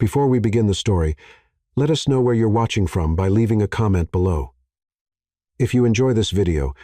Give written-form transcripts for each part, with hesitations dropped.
Before we begin the story, let us know where you're watching from by leaving a comment below. If you enjoy this video,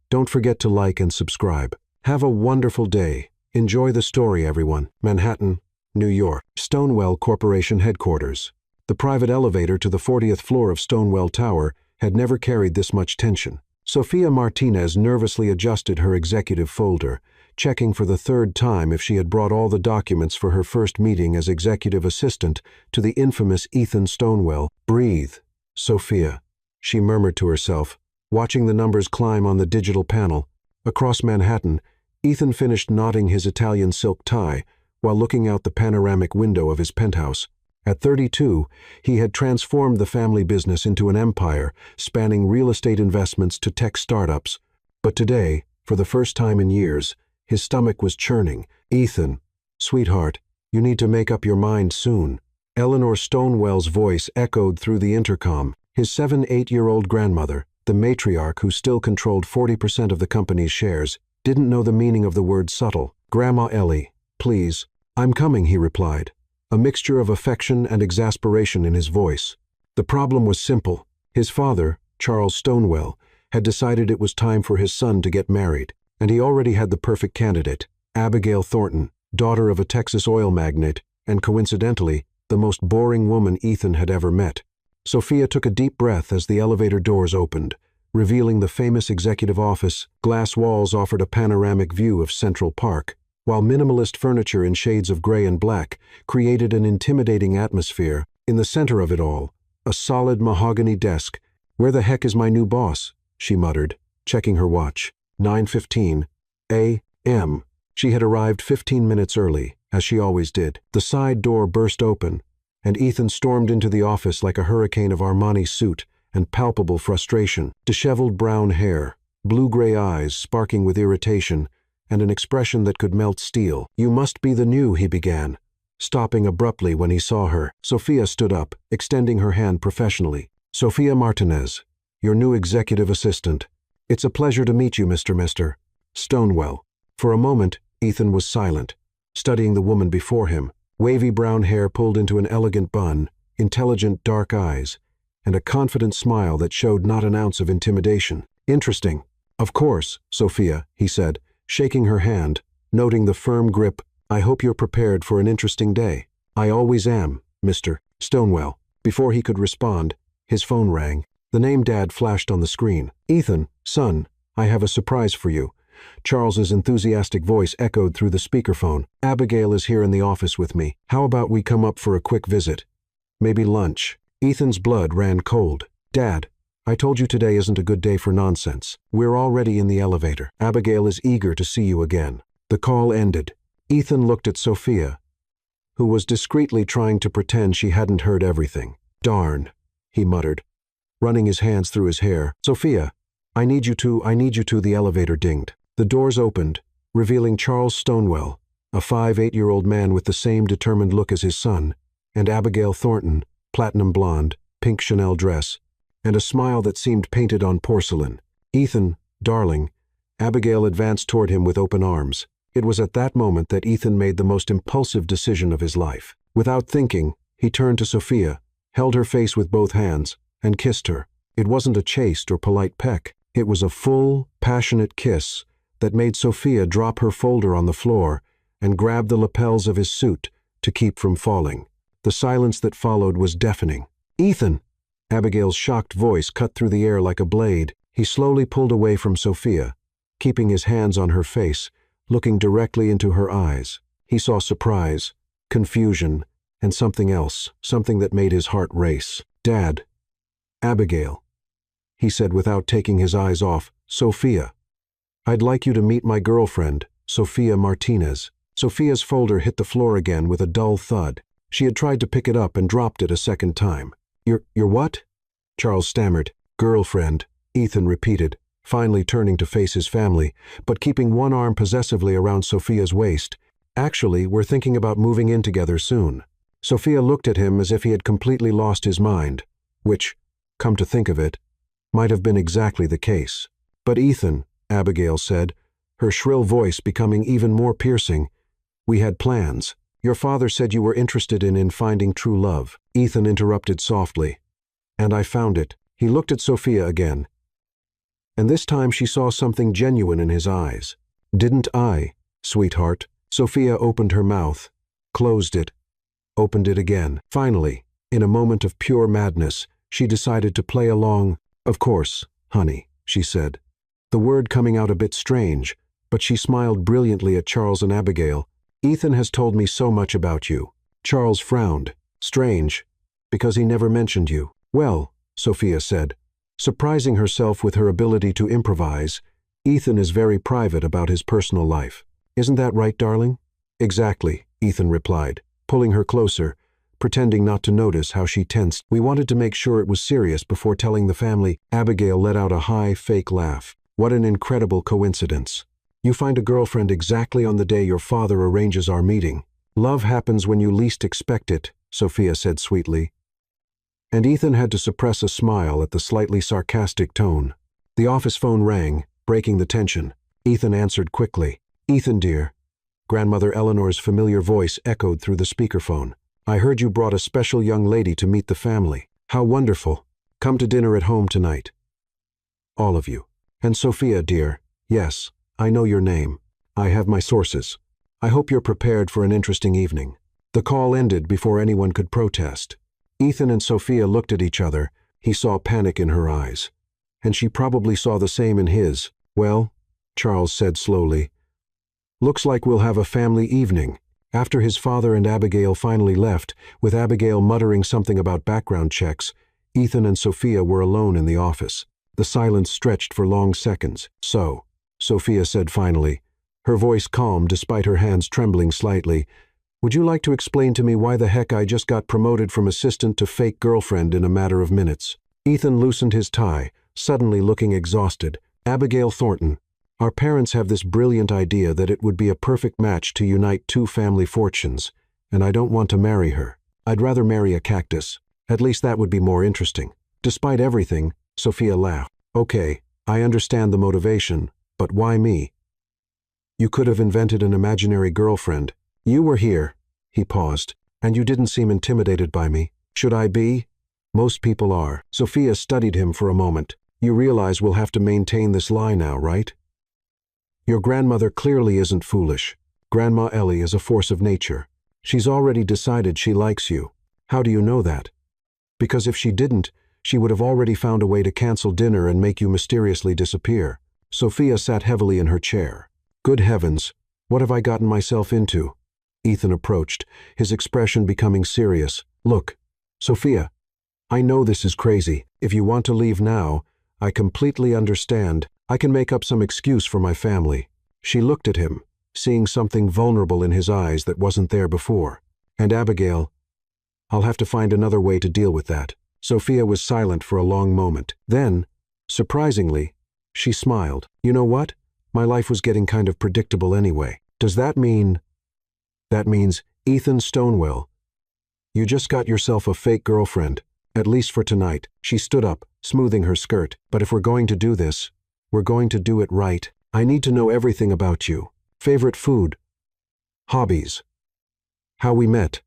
don't forget to like and subscribe. Have a wonderful day. Enjoy the story, everyone. Manhattan, New York. Stonewell Corporation headquarters. The private elevator to the 40th floor of Stonewell Tower had never carried this much tension. Sophia Martinez nervously adjusted her executive folder, checking for the third time if she had brought all the documents for her first meeting as executive assistant to the infamous Ethan Stonewell. Breathe, Sophia, she murmured to herself, watching the numbers climb on the digital panel. Across Manhattan, Ethan finished knotting his Italian silk tie while looking out the panoramic window of his penthouse. At 32, he had transformed the family business into an empire, spanning real estate investments to tech startups. But today, for the first time in years, his stomach was churning. Ethan, sweetheart, you need to make up your mind soon. Eleanor Stonewell's voice echoed through the intercom. His 8-year-old grandmother, the matriarch who still controlled 40% of the company's shares, didn't know the meaning of the word subtle. Grandma Ellie, please. I'm coming, he replied, a mixture of affection and exasperation in his voice. The problem was simple. His father, Charles Stonewell, had decided it was time for his son to get married, and he already had the perfect candidate, Abigail Thornton, daughter of a Texas oil magnate, and coincidentally, the most boring woman Ethan had ever met. Sophia took a deep breath as the elevator doors opened, revealing the famous executive office. Glass walls offered a panoramic view of Central Park, while minimalist furniture in shades of gray and black created an intimidating atmosphere. In the center of it all, a solid mahogany desk. Where the heck is my new boss? She muttered, checking her watch. 9:15 a.m. She had arrived 15 minutes early, as she always did. The side door burst open, and Ethan stormed into the office like a hurricane of Armani suit and palpable frustration. Disheveled brown hair, blue-gray eyes sparking with irritation, and an expression that could melt steel. You must be the new, he began, stopping abruptly when he saw her. Sophia stood up, extending her hand professionally. Sophia Martinez, your new executive assistant. It's a pleasure to meet you, Mr. Stonewell. For a moment, Ethan was silent, studying the woman before him. Wavy brown hair pulled into an elegant bun, intelligent dark eyes, and a confident smile that showed not an ounce of intimidation. Interesting. Of course, Sophia, he said, shaking her hand, noting the firm grip. I hope you're prepared for an interesting day. I always am, Mr. Stonewell. Before he could respond, his phone rang. The name Dad flashed on the screen. Ethan, son, I have a surprise for you. Charles's enthusiastic voice echoed through the speakerphone. Abigail is here in the office with me. How about we come up for a quick visit? Maybe lunch. Ethan's blood ran cold. Dad, I told you today isn't a good day for nonsense. We're already in the elevator. Abigail is eager to see you again. The call ended. Ethan looked at Sophia, who was discreetly trying to pretend she hadn't heard everything. Darn, he muttered, running his hands through his hair. Sophia, I need you to. The elevator dinged. The doors opened, revealing Charles Stonewell, a 8-year-old man with the same determined look as his son, and Abigail Thornton, platinum blonde, pink Chanel dress, and a smile that seemed painted on porcelain. Ethan, darling. Abigail advanced toward him with open arms. It was at that moment that Ethan made the most impulsive decision of his life. Without thinking, he turned to Sophia, held her face with both hands, and kissed her. It wasn't a chaste or polite peck. It was a full, passionate kiss that made Sophia drop her folder on the floor and grab the lapels of his suit to keep from falling. The silence that followed was deafening. Ethan! Abigail's shocked voice cut through the air like a blade. He slowly pulled away from Sophia, keeping his hands on her face, looking directly into her eyes. He saw surprise, confusion, and something else, something that made his heart race. Dad. Abigail, he said without taking his eyes off. Sophia. I'd like you to meet my girlfriend, Sophia Martinez. Sophia's folder hit the floor again with a dull thud. She had tried to pick it up and dropped it a second time. Your what? Charles stammered. Girlfriend, Ethan repeated, finally turning to face his family, but keeping one arm possessively around Sophia's waist. Actually, we're thinking about moving in together soon. Sophia looked at him as if he had completely lost his mind, which, come to think of it, might have been exactly the case. But Ethan, Abigail said, her shrill voice becoming even more piercing, we had plans. Your father said you were interested in finding true love. Ethan interrupted softly. And I found it. He looked at Sophia again. And this time she saw something genuine in his eyes. Didn't I, sweetheart? Sophia opened her mouth, closed it, opened it again. Finally, in a moment of pure madness, she decided to play along. Of course, honey, she said. The word coming out a bit strange, but she smiled brilliantly at Charles and Abigail. Ethan has told me so much about you. Charles frowned. Strange, because he never mentioned you. Well, Sophia said, surprising herself with her ability to improvise, Ethan is very private about his personal life. Isn't that right, darling? Exactly, Ethan replied, pulling her closer, pretending not to notice how she tensed. We wanted to make sure it was serious before telling the family. Abigail let out a high, fake laugh. What an incredible coincidence. You find a girlfriend exactly on the day your father arranges our meeting. Love happens when you least expect it, Sophia said sweetly. And Ethan had to suppress a smile at the slightly sarcastic tone. The office phone rang, breaking the tension. Ethan answered quickly. Ethan, dear. Grandmother Eleanor's familiar voice echoed through the speakerphone. I heard you brought a special young lady to meet the family. How wonderful. Come to dinner at home tonight. All of you. And Sophia, dear. Yes, I know your name. I have my sources. I hope you're prepared for an interesting evening. The call ended before anyone could protest. Ethan and Sophia looked at each other. He saw panic in her eyes. And she probably saw the same in his. Well, Charles said slowly, looks like we'll have a family evening. After his father and Abigail finally left, with Abigail muttering something about background checks, Ethan and Sophia were alone in the office. The silence stretched for long seconds. So, Sophia said finally, her voice calm despite her hands trembling slightly, would you like to explain to me why the heck I just got promoted from assistant to fake girlfriend in a matter of minutes? Ethan loosened his tie, suddenly looking exhausted. Abigail Thornton, our parents have this brilliant idea that it would be a perfect match to unite two family fortunes, and I don't want to marry her. I'd rather marry a cactus. At least that would be more interesting. Despite everything, Sophia laughed. Okay, I understand the motivation, but why me? You could have invented an imaginary girlfriend. You were here, he paused, and you didn't seem intimidated by me. Should I be? Most people are. Sophia studied him for a moment. You realize we'll have to maintain this lie now, right? Your grandmother clearly isn't foolish. Grandma Ellie is a force of nature. She's already decided she likes you. How do you know that? Because if she didn't, she would have already found a way to cancel dinner and make you mysteriously disappear. Sophia sat heavily in her chair. Good heavens, what have I gotten myself into? Ethan approached, his expression becoming serious. Look, Sophia, I know this is crazy. If you want to leave now, I completely understand. I can make up some excuse for my family. She looked at him, seeing something vulnerable in his eyes that wasn't there before. And Abigail, I'll have to find another way to deal with that. Sophia was silent for a long moment. Then, surprisingly, she smiled. You know what? My life was getting kind of predictable anyway. Does that mean... That means, Ethan Stonewell, you just got yourself a fake girlfriend, at least for tonight. She stood up, smoothing her skirt. But if we're going to do this, we're going to do it right. I need to know everything about you. Favorite food, hobbies, how we met,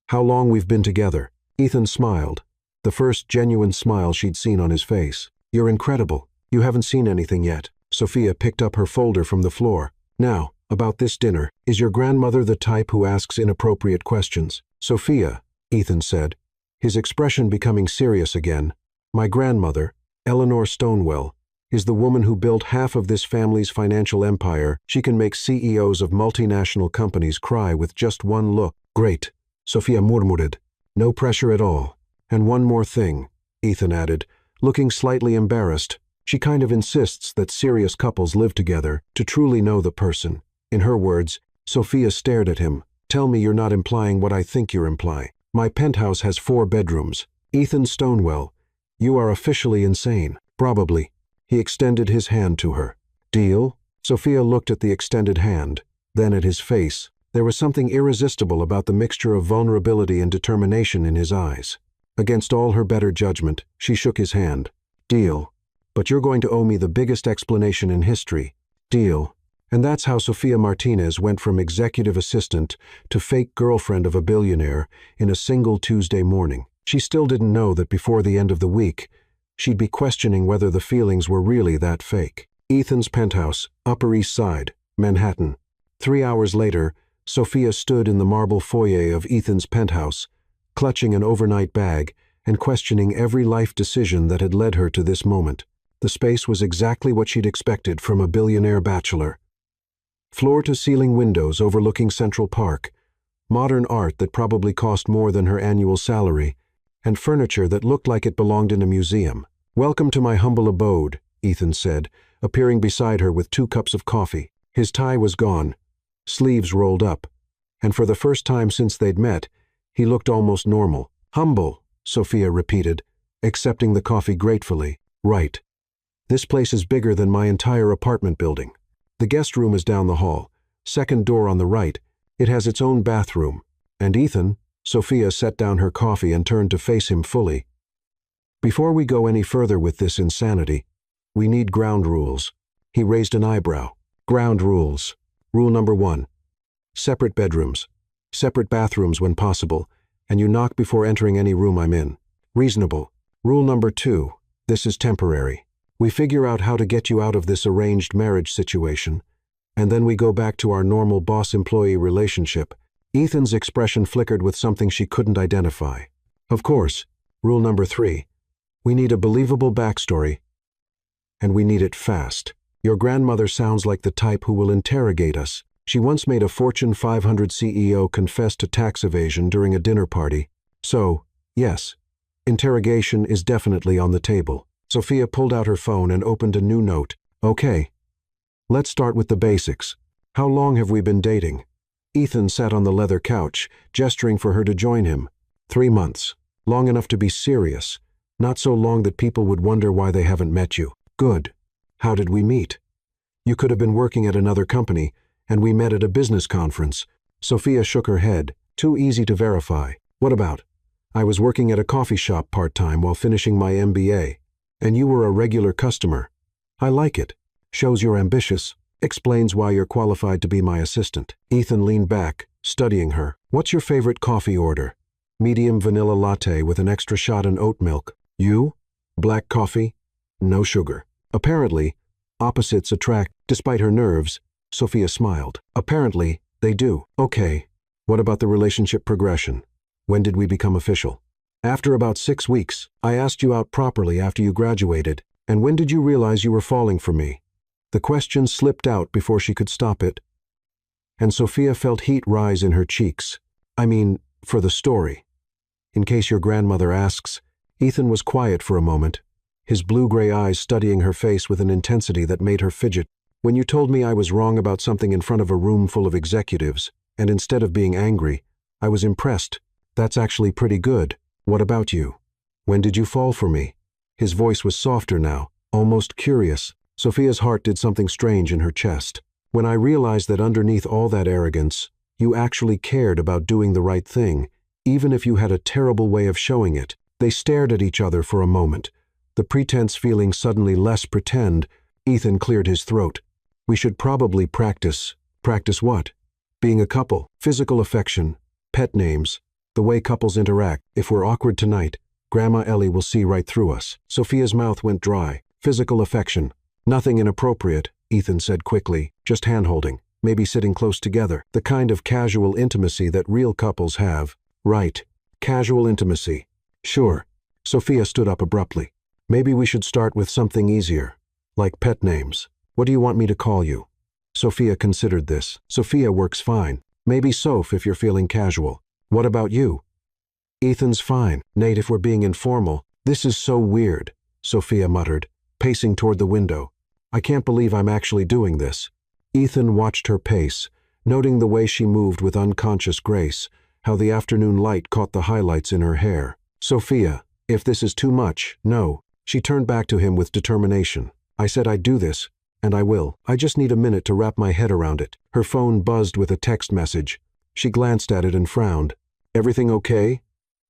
how long we've been together. Ethan smiled, the first genuine smile she'd seen on his face. You're incredible. You haven't seen anything yet. Sophia picked up her folder from the floor. Now, about this dinner, is your grandmother the type who asks inappropriate questions? Sophia, Ethan said, his expression becoming serious again. My grandmother, Eleanor Stonewell, is the woman who built half of this family's financial empire. She can make CEOs of multinational companies cry with just one look. Great, Sophia murmured. No pressure at all. And one more thing, Ethan added, looking slightly embarrassed. She kind of insists that serious couples live together to truly know the person. In her words, Sophia stared at him. Tell me you're not implying what I think you're implying. My penthouse has 4 bedrooms. Ethan Stonewell, you are officially insane. Probably. He extended his hand to her. Deal? Sophia looked at the extended hand, then at his face. There was something irresistible about the mixture of vulnerability and determination in his eyes. Against all her better judgment, she shook his hand. Deal. But you're going to owe me the biggest explanation in history. Deal. And that's how Sofia Martinez went from executive assistant to fake girlfriend of a billionaire in a single Tuesday morning. She still didn't know that before the end of the week, she'd be questioning whether the feelings were really that fake. Ethan's penthouse, Upper East Side, Manhattan. 3 hours later, Sofia stood in the marble foyer of Ethan's penthouse, clutching an overnight bag and questioning every life decision that had led her to this moment. The space was exactly what she'd expected from a billionaire bachelor. Floor-to-ceiling windows overlooking Central Park, modern art that probably cost more than her annual salary, and furniture that looked like it belonged in a museum. "Welcome to my humble abode," Ethan said, appearing beside her with 2 cups of coffee. His tie was gone, sleeves rolled up, and for the first time since they'd met, he looked almost normal. "Humble," Sofia repeated, accepting the coffee gratefully. "Right. This place is bigger than my entire apartment building. The guest room is down the hall, second door on the right. It has its own bathroom. And Ethan," Sofia set down her coffee and turned to face him fully. "Before we go any further with this insanity, we need ground rules." He raised an eyebrow. "Ground rules. Rule number 1. Separate bedrooms. Separate bathrooms when possible, and you knock before entering any room I'm in. Reasonable. Rule number 2. This is temporary. We figure out how to get you out of this arranged marriage situation, and then we go back to our normal boss-employee relationship." Ethan's expression flickered with something she couldn't identify. "Of course. Rule number 3. We need a believable backstory, and we need it fast. Your grandmother sounds like the type who will interrogate us. She once made a Fortune 500 CEO confess to tax evasion during a dinner party. So, yes, interrogation is definitely on the table." Sofia pulled out her phone and opened a new note. "Okay. Let's start with the basics. How long have we been dating?" Ethan sat on the leather couch, gesturing for her to join him. 3 months. Long enough to be serious. Not so long that people would wonder why they haven't met you. "Good. How did we meet?" "You could have been working at another company, and we met at a business conference." Sofia shook her head. "Too easy to verify." "What about? I was working at a coffee shop part-time while finishing my MBA. And you were a regular customer. I like it. Shows you're ambitious. Explains why you're qualified to be my assistant." Ethan leaned back, studying her. "What's your favorite coffee order?" "Medium vanilla latte with an extra shot in oat milk." "You? Black coffee? No sugar." Apparently, opposites attract. Despite her nerves, Sofia smiled. "Apparently, they do." "Okay. What about the relationship progression? When did we become official?" "After about 6 weeks. I asked you out properly after you graduated. And when did you realize you were falling for me?" The question slipped out before she could stop it, and Sofia felt heat rise in her cheeks. "I mean, for the story. In case your grandmother asks." Ethan was quiet for a moment, his blue-gray eyes studying her face with an intensity that made her fidget. "When you told me I was wrong about something in front of a room full of executives, and instead of being angry, I was impressed. That's actually pretty good. What about you? When did you fall for me?" His voice was softer now, almost curious. Sofia's heart did something strange in her chest. "When I realized that underneath all that arrogance, you actually cared about doing the right thing, even if you had a terrible way of showing it." They stared at each other for a moment, the pretense feeling suddenly less pretend. Ethan cleared his throat. "We should probably practice." "Practice what?" "Being a couple. Physical affection. Pet names. The way couples interact. If we're awkward tonight, Grandma Ellie will see right through us." Sofia's mouth went dry. "Physical affection. Nothing inappropriate," Ethan said quickly. "Just hand-holding. Maybe sitting close together. The kind of casual intimacy that real couples have." "Right. Casual intimacy. Sure." Sofia stood up abruptly. "Maybe we should start with something easier, like pet names. What do you want me to call you?" Sofia considered this. "Sofia works fine. Maybe Soph if you're feeling casual. What about you?" "Ethan's fine. Nate if we're being informal." "This is so weird," Sofia muttered, pacing toward the window. "I can't believe I'm actually doing this." Ethan watched her pace, noting the way she moved with unconscious grace, how the afternoon light caught the highlights in her hair. "Sofia, if this is too much, no." She turned back to him with determination. "I said I'd do this, and I will. I just need a minute to wrap my head around it." Her phone buzzed with a text message. She glanced at it and frowned. "Everything okay?"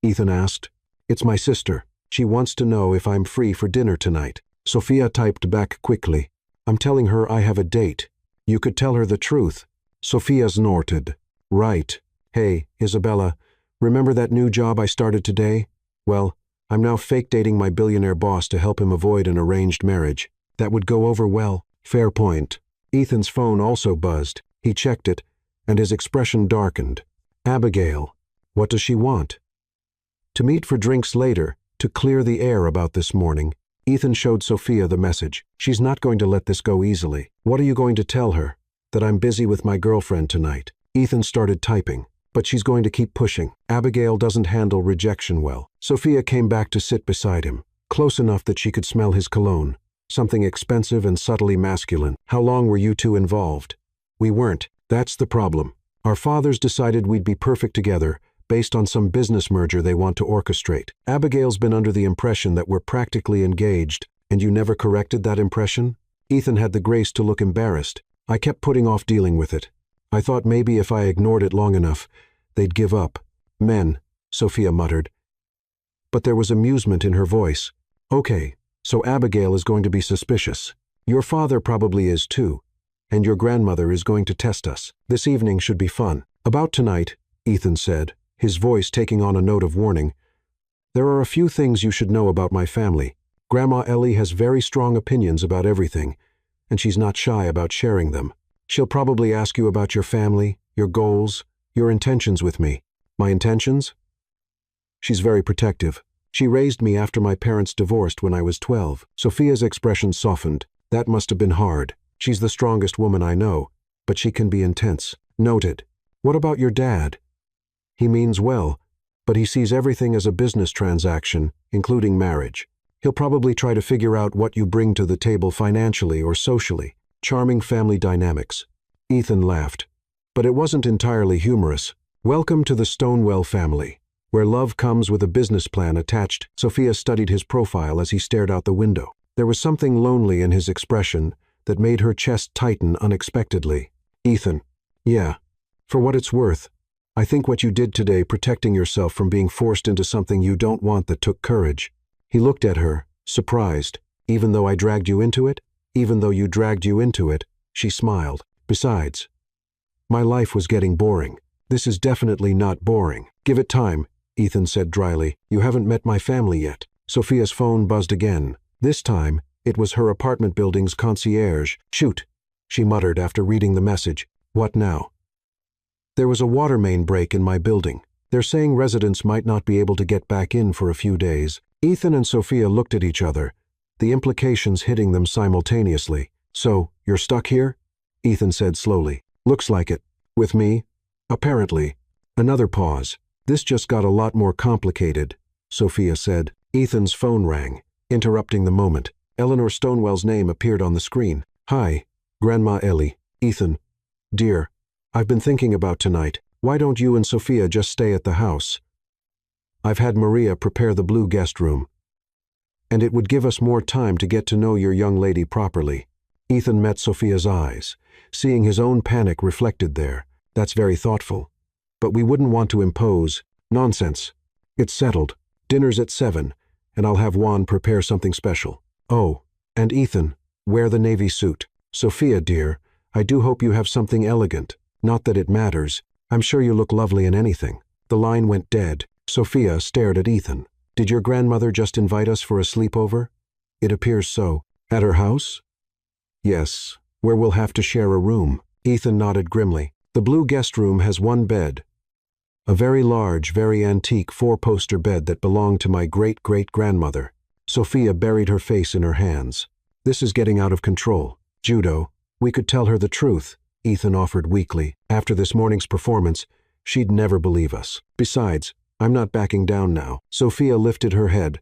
Ethan asked. "It's my sister. She wants to know if I'm free for dinner tonight." Sofia typed back quickly. "I'm telling her I have a date. You could tell her the truth. Sophia snorted. Right. Hey, Isabella, remember that new job I started today? Well, I'm now fake dating my billionaire boss to help him avoid an arranged marriage. That would go over well. Fair point. Ethan's phone also buzzed. He checked it, and his expression darkened. Abigail. What does she want? To meet for drinks later, to clear the air about this morning. Ethan showed Sophia the message. She's not going to let this go easily. What are you going to tell her? That I'm busy with my girlfriend tonight. Ethan started typing. But she's going to keep pushing. Abigail doesn't handle rejection well. Sophia came back to sit beside him, close enough that she could smell his cologne. Something expensive and subtly masculine. How long were you two involved? We weren't. That's the problem. Our fathers decided we'd be perfect together, based on some business merger they want to orchestrate. Abigail's been under the impression that we're practically engaged, and you never corrected that impression? Ethan had the grace to look embarrassed. I kept putting off dealing with it. I thought maybe if I ignored it long enough, they'd give up. Men, Sophia muttered. But there was amusement in her voice. Okay, so Abigail is going to be suspicious. Your father probably is too. And your grandmother is going to test us. This evening should be fun. About tonight, Ethan said, his voice taking on a note of warning. There are a few things you should know about my family. Grandma Ellie has very strong opinions about everything, and she's not shy about sharing them. She'll probably ask you about your family, your goals, your intentions with me. My intentions? She's very protective. She raised me after my parents divorced when I was 12. Sophia's expression softened. That must have been hard. She's the strongest woman I know, but she can be intense. Noted. What about your dad? He means well, but he sees everything as a business transaction, including marriage. He'll probably try to figure out what you bring to the table financially or socially. Charming family dynamics. Ethan laughed. But it wasn't entirely humorous. Welcome to the Stonewell family, where love comes with a business plan attached. Sophia studied his profile as he stared out the window. There was something lonely in his expression that made her chest tighten unexpectedly. Ethan. Yeah. For what it's worth, I think what you did today protecting yourself from being forced into something you don't want that took courage. He looked at her, surprised. Even though I dragged you into it? Even though you dragged you into it, she smiled. Besides, my life was getting boring. This is definitely not boring. Give it time, Ethan said dryly. You haven't met my family yet. Sophia's phone buzzed again. This time, it was her apartment building's concierge. Shoot, she muttered after reading the message. What now? There was a water main break in my building. They're saying residents might not be able to get back in for a few days. Ethan and Sophia looked at each other, the implications hitting them simultaneously. So, you're stuck here? Ethan said slowly. Looks like it. With me? Apparently. Another pause. This just got a lot more complicated, Sophia said. Ethan's phone rang, interrupting the moment. Eleanor Stonewell's name appeared on the screen. Hi, Grandma Ellie. Ethan. Dear, I've been thinking about tonight. Why don't you and Sophia just stay at the house? I've had Maria prepare the blue guest room. And it would give us more time to get to know your young lady properly. Ethan met Sophia's eyes, seeing his own panic reflected there. That's very thoughtful. But we wouldn't want to impose. Nonsense. It's settled. Dinner's at 7, and I'll have Juan prepare something special. Oh, and Ethan, wear the navy suit. Sophia, dear, I do hope you have something elegant. Not that it matters. I'm sure you look lovely in anything. The line went dead. Sophia stared at Ethan. Did your grandmother just invite us for a sleepover? It appears so. At her house? Yes, where we'll have to share a room. Ethan nodded grimly. The blue guest room has one bed. A very large, very antique 4-poster bed that belonged to my great-great-grandmother. Sophia buried her face in her hands. This is getting out of control. Judo, we could tell her the truth, Ethan offered weakly. After this morning's performance, she'd never believe us. Besides, I'm not backing down now. Sophia lifted her head.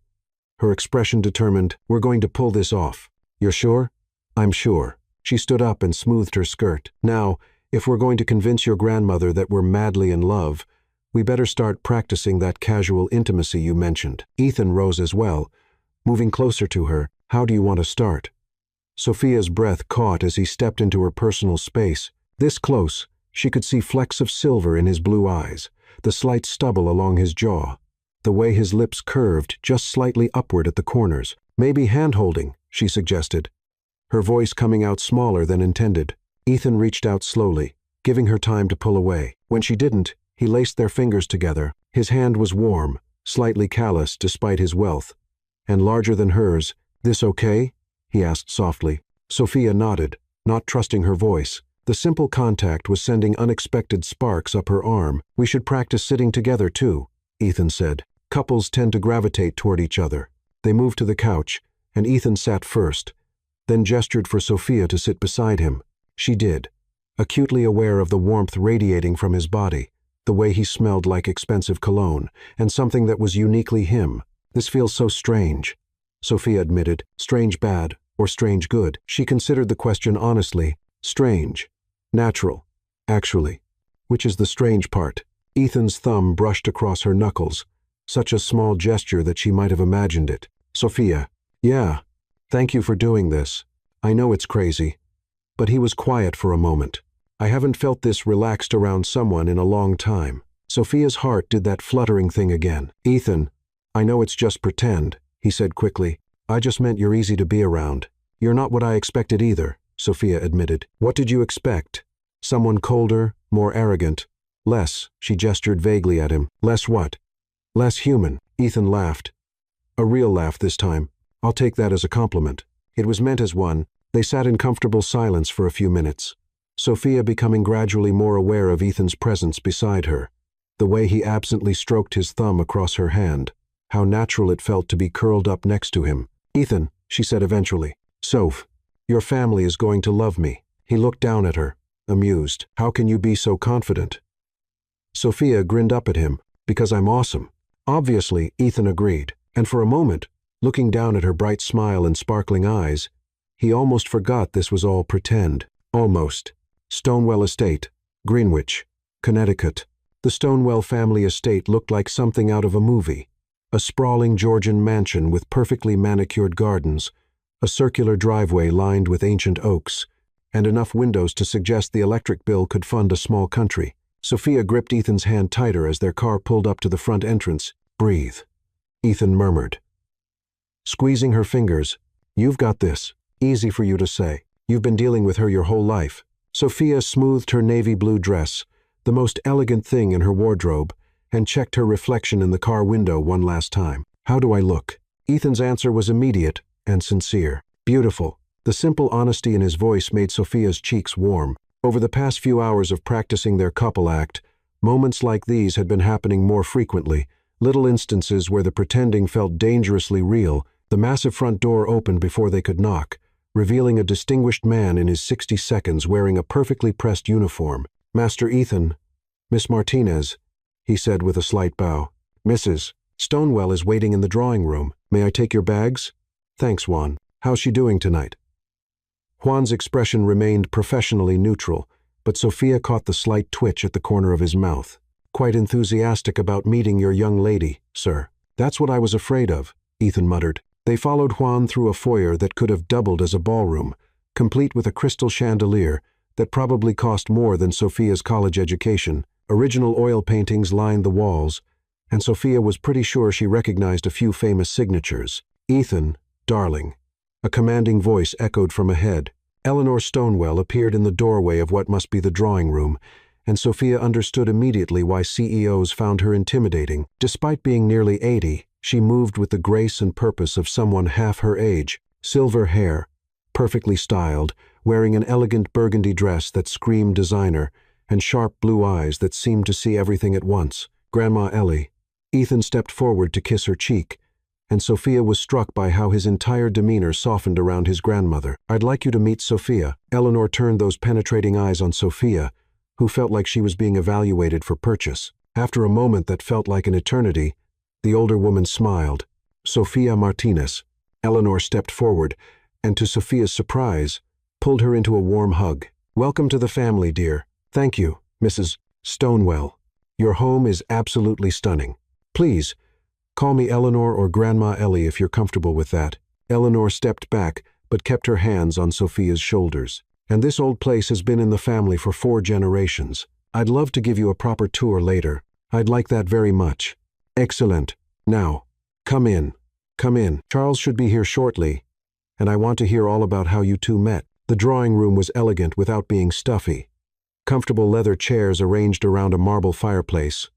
Her expression determined, we're going to pull this off. You're sure? I'm sure. She stood up and smoothed her skirt. Now, if we're going to convince your grandmother that we're madly in love, we better start practicing that casual intimacy you mentioned. Ethan rose as well, moving closer to her. How do you want to start? Sophia's breath caught as he stepped into her personal space. This close, she could see flecks of silver in his blue eyes, the slight stubble along his jaw, the way his lips curved just slightly upward at the corners. Maybe hand-holding, she suggested, her voice coming out smaller than intended. Ethan reached out slowly, giving her time to pull away. When she didn't, he laced their fingers together. His hand was warm, slightly callous despite his wealth, and larger than hers. "This okay?" he asked softly. Sophia nodded, not trusting her voice. The simple contact was sending unexpected sparks up her arm. "We should practice sitting together too," Ethan said. "Couples tend to gravitate toward each other." They moved to the couch, and Ethan sat first, then gestured for Sophia to sit beside him. She did, acutely aware of the warmth radiating from his body, the way he smelled like expensive cologne, and something that was uniquely him. "This feels so strange," Sophia admitted. "Strange bad, or strange good?" She considered the question honestly. Strange. Natural. Actually. Which is the strange part? Ethan's thumb brushed across her knuckles, such a small gesture that she might have imagined it. "Sophia. Yeah. Thank you for doing this. I know it's crazy." But he was quiet for a moment. "I haven't felt this relaxed around someone in a long time." Sophia's heart did that fluttering thing again. "Ethan, I know it's just pretend," he said quickly. "I just meant you're easy to be around." "You're not what I expected either," Sophia admitted. "What did you expect? Someone colder, more arrogant, less," she gestured vaguely at him. "Less what?" "Less human." Ethan laughed. A real laugh this time. "I'll take that as a compliment." It was meant as one. They sat in comfortable silence for a few minutes, Sophia becoming gradually more aware of Ethan's presence beside her, the way he absently stroked his thumb across her hand, how natural it felt to be curled up next to him. "Ethan," she said eventually. "Soph, your family is going to love me." He looked down at her, amused. "How can you be so confident?" Sophia grinned up at him. "Because I'm awesome." Obviously, Ethan agreed, and for a moment, looking down at her bright smile and sparkling eyes, he almost forgot this was all pretend. Almost. Stonewell Estate, Greenwich, Connecticut. The Stonewell family estate looked like something out of a movie. A sprawling Georgian mansion with perfectly manicured gardens, a circular driveway lined with ancient oaks, and enough windows to suggest the electric bill could fund a small country. Sophia gripped Ethan's hand tighter as their car pulled up to the front entrance. "Breathe," Ethan murmured. Squeezing her fingers, "You've got this. Easy for you to say. You've been dealing with her your whole life." Sophia smoothed her navy blue dress, the most elegant thing in her wardrobe, and checked her reflection in the car window one last time. "How do I look?" Ethan's answer was immediate and sincere. "Beautiful." The simple honesty in his voice made Sophia's cheeks warm. Over the past few hours of practicing their couple act, moments like these had been happening more frequently, little instances where the pretending felt dangerously real. The massive front door opened before they could knock, revealing a distinguished man in his 60 seconds wearing a perfectly pressed uniform. "Master Ethan, Miss Martinez," he said with a slight bow. "Mrs. Stonewell is waiting in the drawing room. May I take your bags?" "Thanks, Juan. How's she doing tonight?" Juan's expression remained professionally neutral, but Sophia caught the slight twitch at the corner of his mouth. "Quite enthusiastic about meeting your young lady, sir." "That's what I was afraid of," Ethan muttered. They followed Juan through a foyer that could have doubled as a ballroom, complete with a crystal chandelier that probably cost more than Sophia's college education. Original oil paintings lined the walls, and Sophia was pretty sure she recognized a few famous signatures. "Ethan, darling." A commanding voice echoed from ahead. Eleanor Stonewell appeared in the doorway of what must be the drawing room, and Sophia understood immediately why CEOs found her intimidating. Despite being nearly 80, she moved with the grace and purpose of someone half her age. Silver hair, perfectly styled, wearing an elegant burgundy dress that screamed designer, and sharp blue eyes that seemed to see everything at once. Grandma Ellie. Ethan stepped forward to kiss her cheek, and Sophia was struck by how his entire demeanor softened around his grandmother. "I'd like you to meet Sophia." Eleanor turned those penetrating eyes on Sophia, who felt like she was being evaluated for purchase. After a moment that felt like an eternity, the older woman smiled. "Sophia Martinez." Eleanor stepped forward, and to Sophia's surprise, pulled her into a warm hug. "Welcome to the family, dear." "Thank you, Mrs. Stonewell. Your home is absolutely stunning. Please, call me Eleanor or Grandma Ellie if you're comfortable with that." Eleanor stepped back, but kept her hands on Sophia's shoulders. "And this old place has been in the family for 4 generations. I'd love to give you a proper tour later. I'd like that very much." "Excellent. Now, come in. Come in. Charles should be here shortly, and I want to hear all about how you two met." The drawing room was elegant without being stuffy. Comfortable leather chairs arranged around a marble fireplace,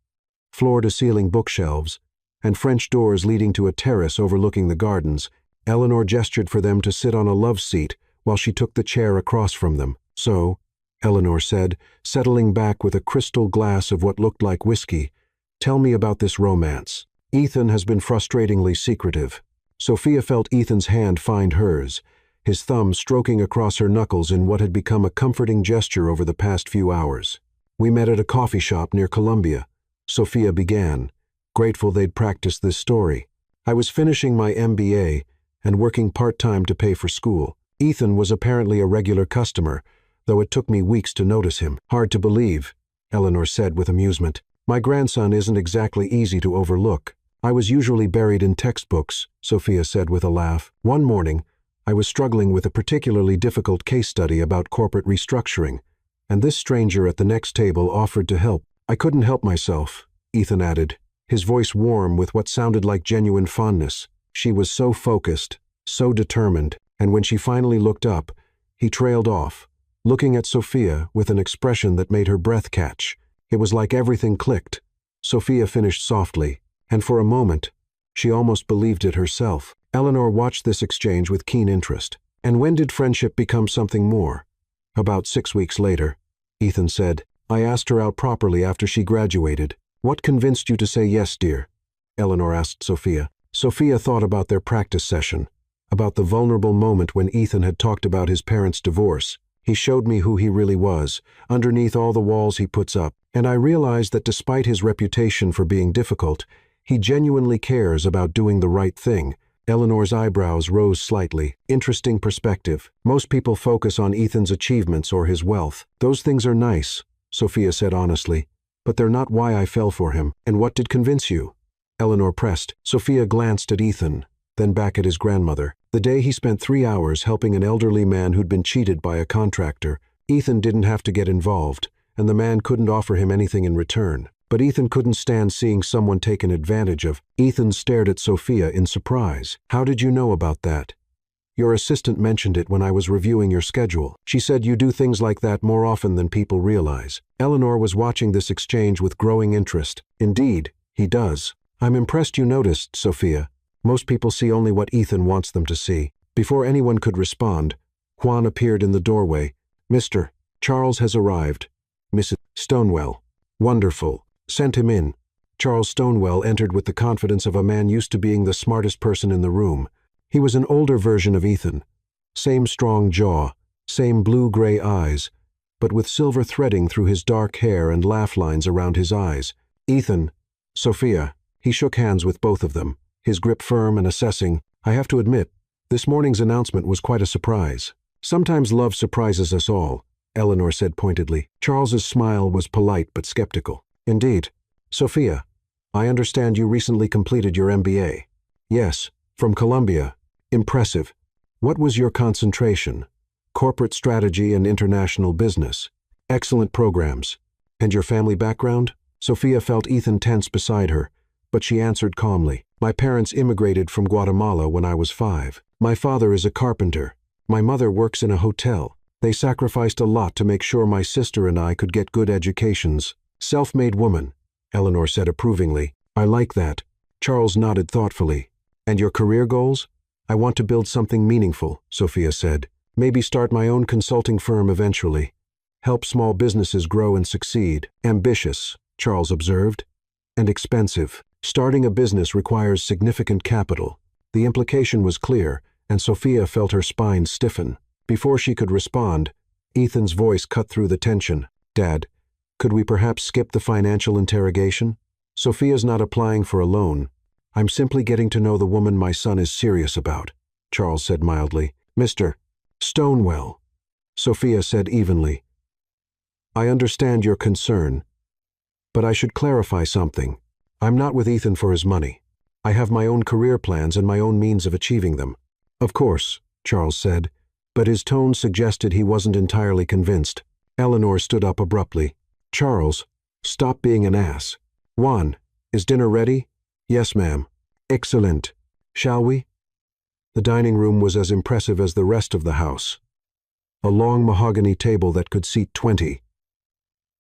floor-to-ceiling bookshelves, and French doors leading to a terrace overlooking the gardens. Eleanor gestured for them to sit on a love seat while she took the chair across from them. "So," Eleanor said, settling back with a crystal glass of what looked like whiskey, "tell me about this romance." Ethan has been frustratingly secretive. Sophia felt Ethan's hand find hers, his thumb stroking across her knuckles in what had become a comforting gesture over the past few hours. "We met at a coffee shop near Columbia," Sophia began, grateful they'd practiced this story. "I was finishing my MBA and working part-time to pay for school. Ethan was apparently a regular customer, though it took me weeks to notice him." "Hard to believe," Eleanor said with amusement. "My grandson isn't exactly easy to overlook." "I was usually buried in textbooks," Sophia said with a laugh. "One morning, I was struggling with a particularly difficult case study about corporate restructuring, and this stranger at the next table offered to help. I couldn't help myself," Ethan added, his voice warm with what sounded like genuine fondness. She was so focused, so determined, and when she finally looked up, he trailed off, looking at Sophia with an expression that made her breath catch. It was like everything clicked. Sophia finished softly, and for a moment, she almost believed it herself. Eleanor watched this exchange with keen interest. "And when did friendship become something more?" "About 6 weeks later," Ethan said. "I asked her out properly after she graduated." "What convinced you to say yes, dear?" Eleanor asked Sophia. Sophia thought about their practice session, about the vulnerable moment when Ethan had talked about his parents' divorce. "He showed me who he really was, underneath all the walls he puts up, and I realized that despite his reputation for being difficult, he genuinely cares about doing the right thing." Eleanor's eyebrows rose slightly. "Interesting perspective. Most people focus on Ethan's achievements or his wealth. Those things are nice," Sophia said honestly, "but they're not why I fell for him." "And what did convince you?" Eleanor pressed. Sophia glanced at Ethan, then back at his grandmother. "The day he spent 3 hours helping an elderly man who'd been cheated by a contractor. Ethan didn't have to get involved, and the man couldn't offer him anything in return. But Ethan couldn't stand seeing someone taken advantage of." Ethan stared at Sophia in surprise. "How did you know about that?" "Your assistant mentioned it when I was reviewing your schedule. She said you do things like that more often than people realize." Eleanor was watching this exchange with growing interest. "Indeed, he does." "I'm impressed you noticed, Sophia. Most people see only what Ethan wants them to see." Before anyone could respond, Juan appeared in the doorway. "Mr. Charles has arrived. Mrs. Stonewell." "Wonderful. Sent him in." Charles Stonewell entered with the confidence of a man used to being the smartest person in the room. He was an older version of Ethan. Same strong jaw, same blue-gray eyes, but with silver threading through his dark hair and laugh lines around his eyes. "Ethan, Sophia." He shook hands with both of them, his grip firm and assessing. "I have to admit, this morning's announcement was quite a surprise." "Sometimes love surprises us all," Eleanor said pointedly. Charles's smile was polite but skeptical. "Indeed. Sophia, I understand you recently completed your MBA." "Yes, from Columbia. Impressive. What was your concentration?" "Corporate strategy and international business." "Excellent programs. And your family background?" Sophia felt Ethan tense beside her, but she answered calmly. "My parents immigrated from Guatemala when I was 5. My father is a carpenter. My mother works in a hotel. They sacrificed a lot to make sure my sister and I could get good educations." "Self-made woman," Eleanor said approvingly. "I like that." Charles nodded thoughtfully. "And your career goals?" "I want to build something meaningful," Sophia said. "Maybe start my own consulting firm eventually. Help small businesses grow and succeed." "Ambitious," Charles observed. "And expensive. Starting a business requires significant capital." The implication was clear, and Sophia felt her spine stiffen. Before she could respond, Ethan's voice cut through the tension. "Dad, could we perhaps skip the financial interrogation? Sophia's not applying for a loan. I'm simply getting to know the woman my son is serious about," Charles said mildly. "Mr. Stonewell," Sophia said evenly. "I understand your concern, but I should clarify something. I'm not with Ethan for his money. I have my own career plans and my own means of achieving them." "Of course," Charles said, but his tone suggested he wasn't entirely convinced. Eleanor stood up abruptly. "Charles, stop being an ass. Juan, is dinner ready?" "Yes, ma'am." "Excellent. Shall we?" The dining room was as impressive as the rest of the house. a long mahogany table that could seat 20,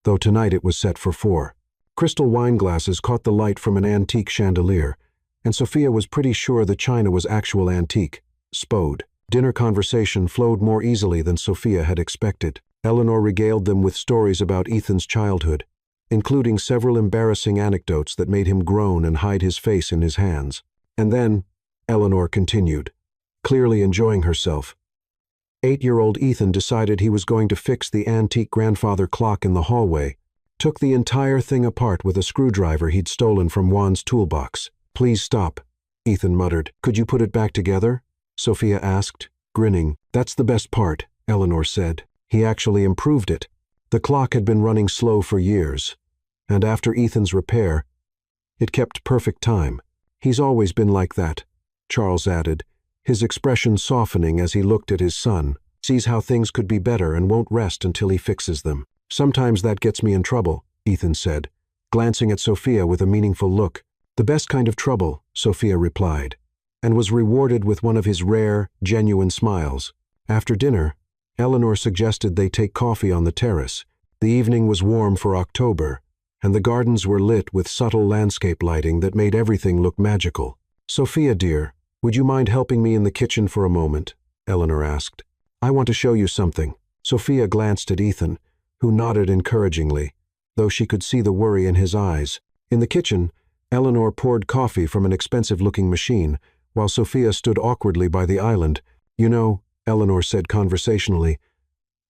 though tonight it was set for 4. Crystal wine glasses caught the light from an antique chandelier, and Sophia was pretty sure the china was actual antique, spode. Dinner conversation flowed more easily than Sophia had expected. Eleanor regaled them with stories about Ethan's childhood, including several embarrassing anecdotes that made him groan and hide his face in his hands. And then, Eleanor continued, clearly enjoying herself. 8-year-old Ethan decided he was going to fix the antique grandfather clock in the hallway, took the entire thing apart with a screwdriver he'd stolen from Juan's toolbox. "Please stop," Ethan muttered. "Could you put it back together?" Sophia asked, grinning. "That's the best part," Eleanor said. He actually improved it. The clock had been running slow for years, and after Ethan's repair, it kept perfect time. "He's always been like that," Charles added, his expression softening as he looked at his son. "Sees how things could be better and won't rest until he fixes them." "Sometimes that gets me in trouble," Ethan said, glancing at Sophia with a meaningful look. "The best kind of trouble," Sophia replied, and was rewarded with one of his rare, genuine smiles. After dinner, Eleanor suggested they take coffee on the terrace. The evening was warm for October, and the gardens were lit with subtle landscape lighting that made everything look magical. "Sophia, dear, would you mind helping me in the kitchen for a moment?" Eleanor asked. "I want to show you something." Sophia glanced at Ethan, who nodded encouragingly, though she could see the worry in his eyes. In the kitchen, Eleanor poured coffee from an expensive-looking machine, while Sophia stood awkwardly by the island. "You know," Eleanor said conversationally,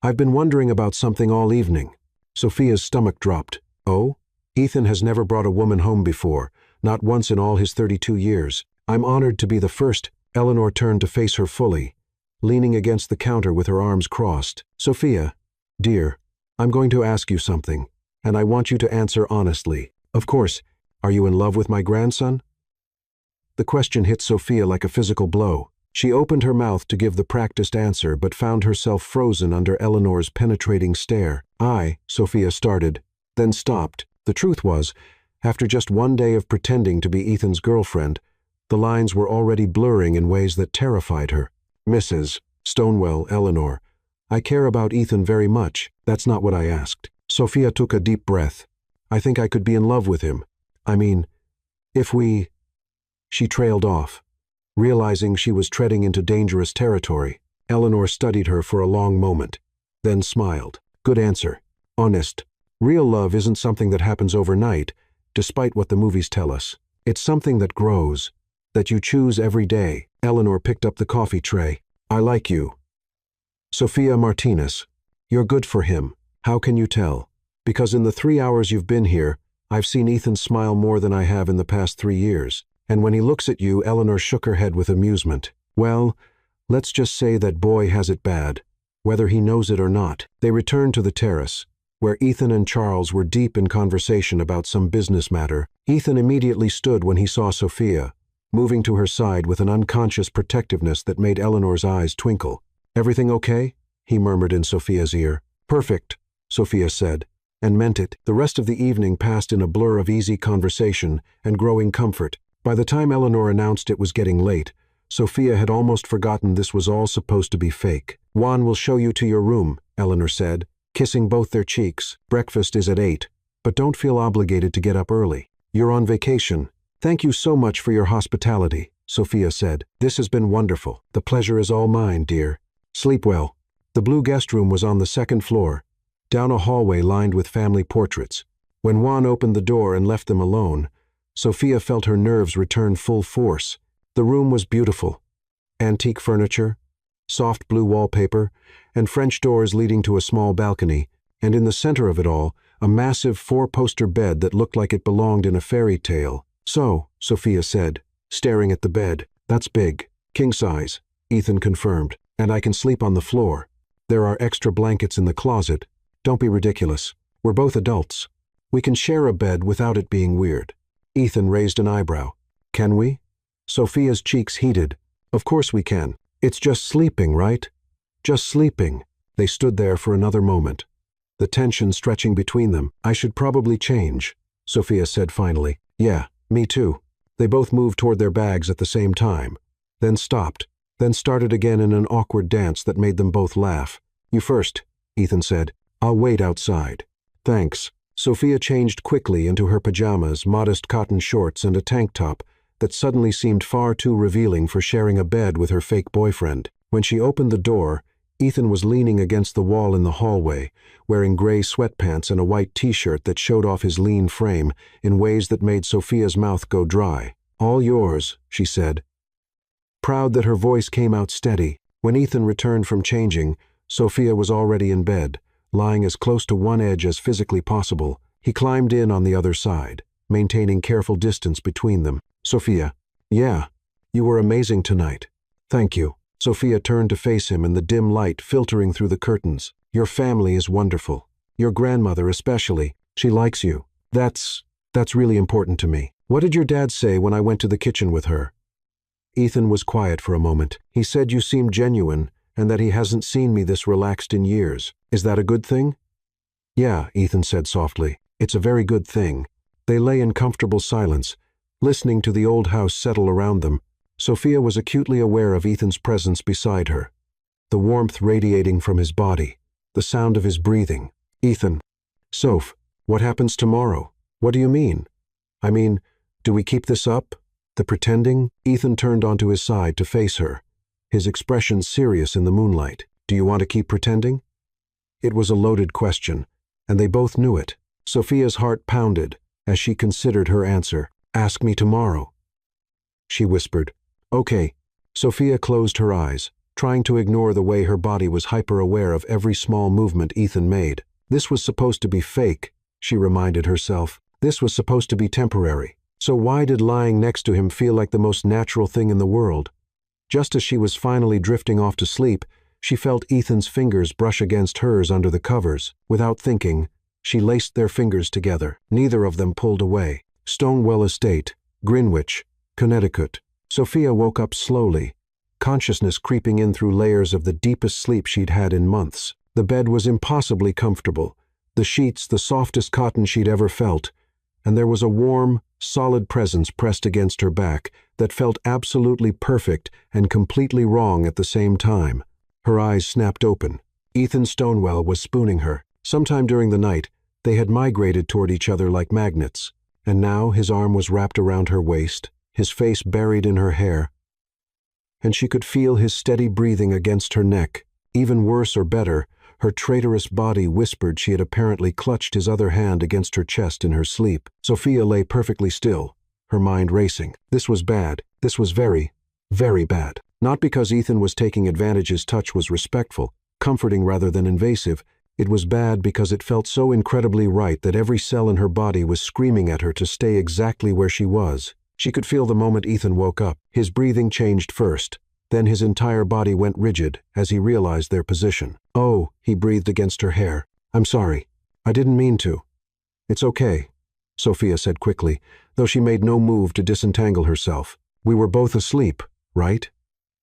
"I've been wondering about something all evening." Sophia's stomach dropped. "Oh? Ethan has never brought a woman home before, not once in all his 32 years. I'm honored to be the first." Eleanor turned to face her fully, leaning against the counter with her arms crossed. "Sophia, dear, I'm going to ask you something, and I want you to answer honestly. Of course, are you in love with my grandson?" The question hit Sophia like a physical blow. She opened her mouth to give the practiced answer but found herself frozen under Eleanor's penetrating stare. Sophia started, then stopped. The truth was, after just one day of pretending to be Ethan's girlfriend, the lines were already blurring in ways that terrified her. "Mrs. Stonewell, Eleanor, I care about Ethan very much. That's not what I asked." Sophia took a deep breath. "I think I could be in love with him. I mean, if we—" She trailed off, realizing she was treading into dangerous territory. Eleanor studied her for a long moment, then smiled. "Good answer. Honest. Real love isn't something that happens overnight, despite what the movies tell us. It's something that grows, that you choose every day." Eleanor picked up the coffee tray. "I like you. Sophia Martinez. You're good for him. How can you tell?" "Because in the 3 hours you've been here, I've seen Ethan smile more than I have in the past 3 years. And when he looks at you," Eleanor shook her head with amusement. "Well, let's just say that boy has it bad, whether he knows it or not." They returned to the terrace, where Ethan and Charles were deep in conversation about some business matter. Ethan immediately stood when he saw Sophia, moving to her side with an unconscious protectiveness that made Eleanor's eyes twinkle. "Everything okay?" he murmured in Sophia's ear. "Perfect," Sophia said, and meant it. The rest of the evening passed in a blur of easy conversation and growing comfort. By the time Eleanor announced it was getting late, Sophia had almost forgotten this was all supposed to be fake. "Juan will show you to your room," Eleanor said, kissing both their cheeks. "Breakfast is at 8, but don't feel obligated to get up early. You're on vacation." "Thank you so much for your hospitality," Sophia said. "This has been wonderful." "The pleasure is all mine, dear. Sleep well." The blue guest room was on the 2nd floor, down a hallway lined with family portraits. When Juan opened the door and left them alone, Sophia felt her nerves return full force. The room was beautiful. Antique furniture, soft blue wallpaper, and French doors leading to a small balcony, and in the center of it all, a massive 4-poster bed that looked like it belonged in a fairy tale. "So," Sophia said, staring at the bed. "That's big. King size," Ethan confirmed. "And I can sleep on the floor. There are extra blankets in the closet. Don't be ridiculous. We're both adults. We can share a bed without it being weird." Ethan raised an eyebrow. "Can we?" Sophia's cheeks heated. "Of course we can. It's just sleeping, right? Just sleeping." They stood there for another moment, the tension stretching between them. "I should probably change," Sophia said finally. "Yeah, me too." They both moved toward their bags at the same time, then stopped, then started again in an awkward dance that made them both laugh. You first, Ethan said. I'll wait outside. Thanks. Sophia changed quickly into her pajamas, modest cotton shorts, and a tank top that suddenly seemed far too revealing for sharing a bed with her fake boyfriend. When she opened the door, Ethan was leaning against the wall in the hallway, wearing gray sweatpants and a white t-shirt that showed off his lean frame in ways that made Sophia's mouth go dry. All yours, she said, proud that her voice came out steady. When Ethan returned from changing, Sophia was already in bed, lying as close to one edge as physically possible. He climbed in on the other side, maintaining careful distance between them. Sophia, yeah, you were amazing tonight. Thank you. Sophia turned to face him in the dim light filtering through the curtains. Your family is wonderful. Your grandmother especially. She likes you. That's really important to me. What did your dad say when I went to the kitchen with her? Ethan was quiet for a moment. He said you seemed genuine and that he hasn't seen me this relaxed in years. Is that a good thing? Yeah, Ethan said softly. It's a very good thing. They lay in comfortable silence, listening to the old house settle around them. Sophia was acutely aware of Ethan's presence beside her, the warmth radiating from his body, the sound of his breathing. Ethan. Soph, what happens tomorrow? What do you mean? I mean, do we keep this up? The pretending? Ethan turned onto his side to face her, his expression serious in the moonlight. Do you want to keep pretending? It was a loaded question, and they both knew it. Sophia's heart pounded as she considered her answer. Ask me tomorrow, she whispered. Okay. Sophia closed her eyes, trying to ignore the way her body was hyper-aware of every small movement Ethan made. This was supposed to be fake, she reminded herself. This was supposed to be temporary. So why did lying next to him feel like the most natural thing in the world? Just as she was finally drifting off to sleep, she felt Ethan's fingers brush against hers under the covers. Without thinking, she laced their fingers together. Neither of them pulled away. Stonewell Estate, Greenwich, Connecticut. Sophia woke up slowly, consciousness creeping in through layers of the deepest sleep she'd had in months. The bed was impossibly comfortable, the sheets the softest cotton she'd ever felt, and there was a warm, solid presence pressed against her back that felt absolutely perfect and completely wrong at the same time. Her eyes snapped open. Ethan Stonewell was spooning her. Sometime during the night, they had migrated toward each other like magnets, and now his arm was wrapped around her waist, his face buried in her hair, and she could feel his steady breathing against her neck. Even worse or better, her traitorous body whispered she had apparently clutched his other hand against her chest in her sleep. Sophia lay perfectly still, her mind racing. This was bad. This was very, very bad. Not because Ethan was taking advantage. His touch was respectful, comforting rather than invasive. It was bad because it felt so incredibly right that every cell in her body was screaming at her to stay exactly where she was. She could feel the moment Ethan woke up. His breathing changed first, then his entire body went rigid as he realized their position. Oh, he breathed against her hair. I'm sorry. I didn't mean to. It's okay, Sophia said quickly, though she made no move to disentangle herself. We were both asleep, right?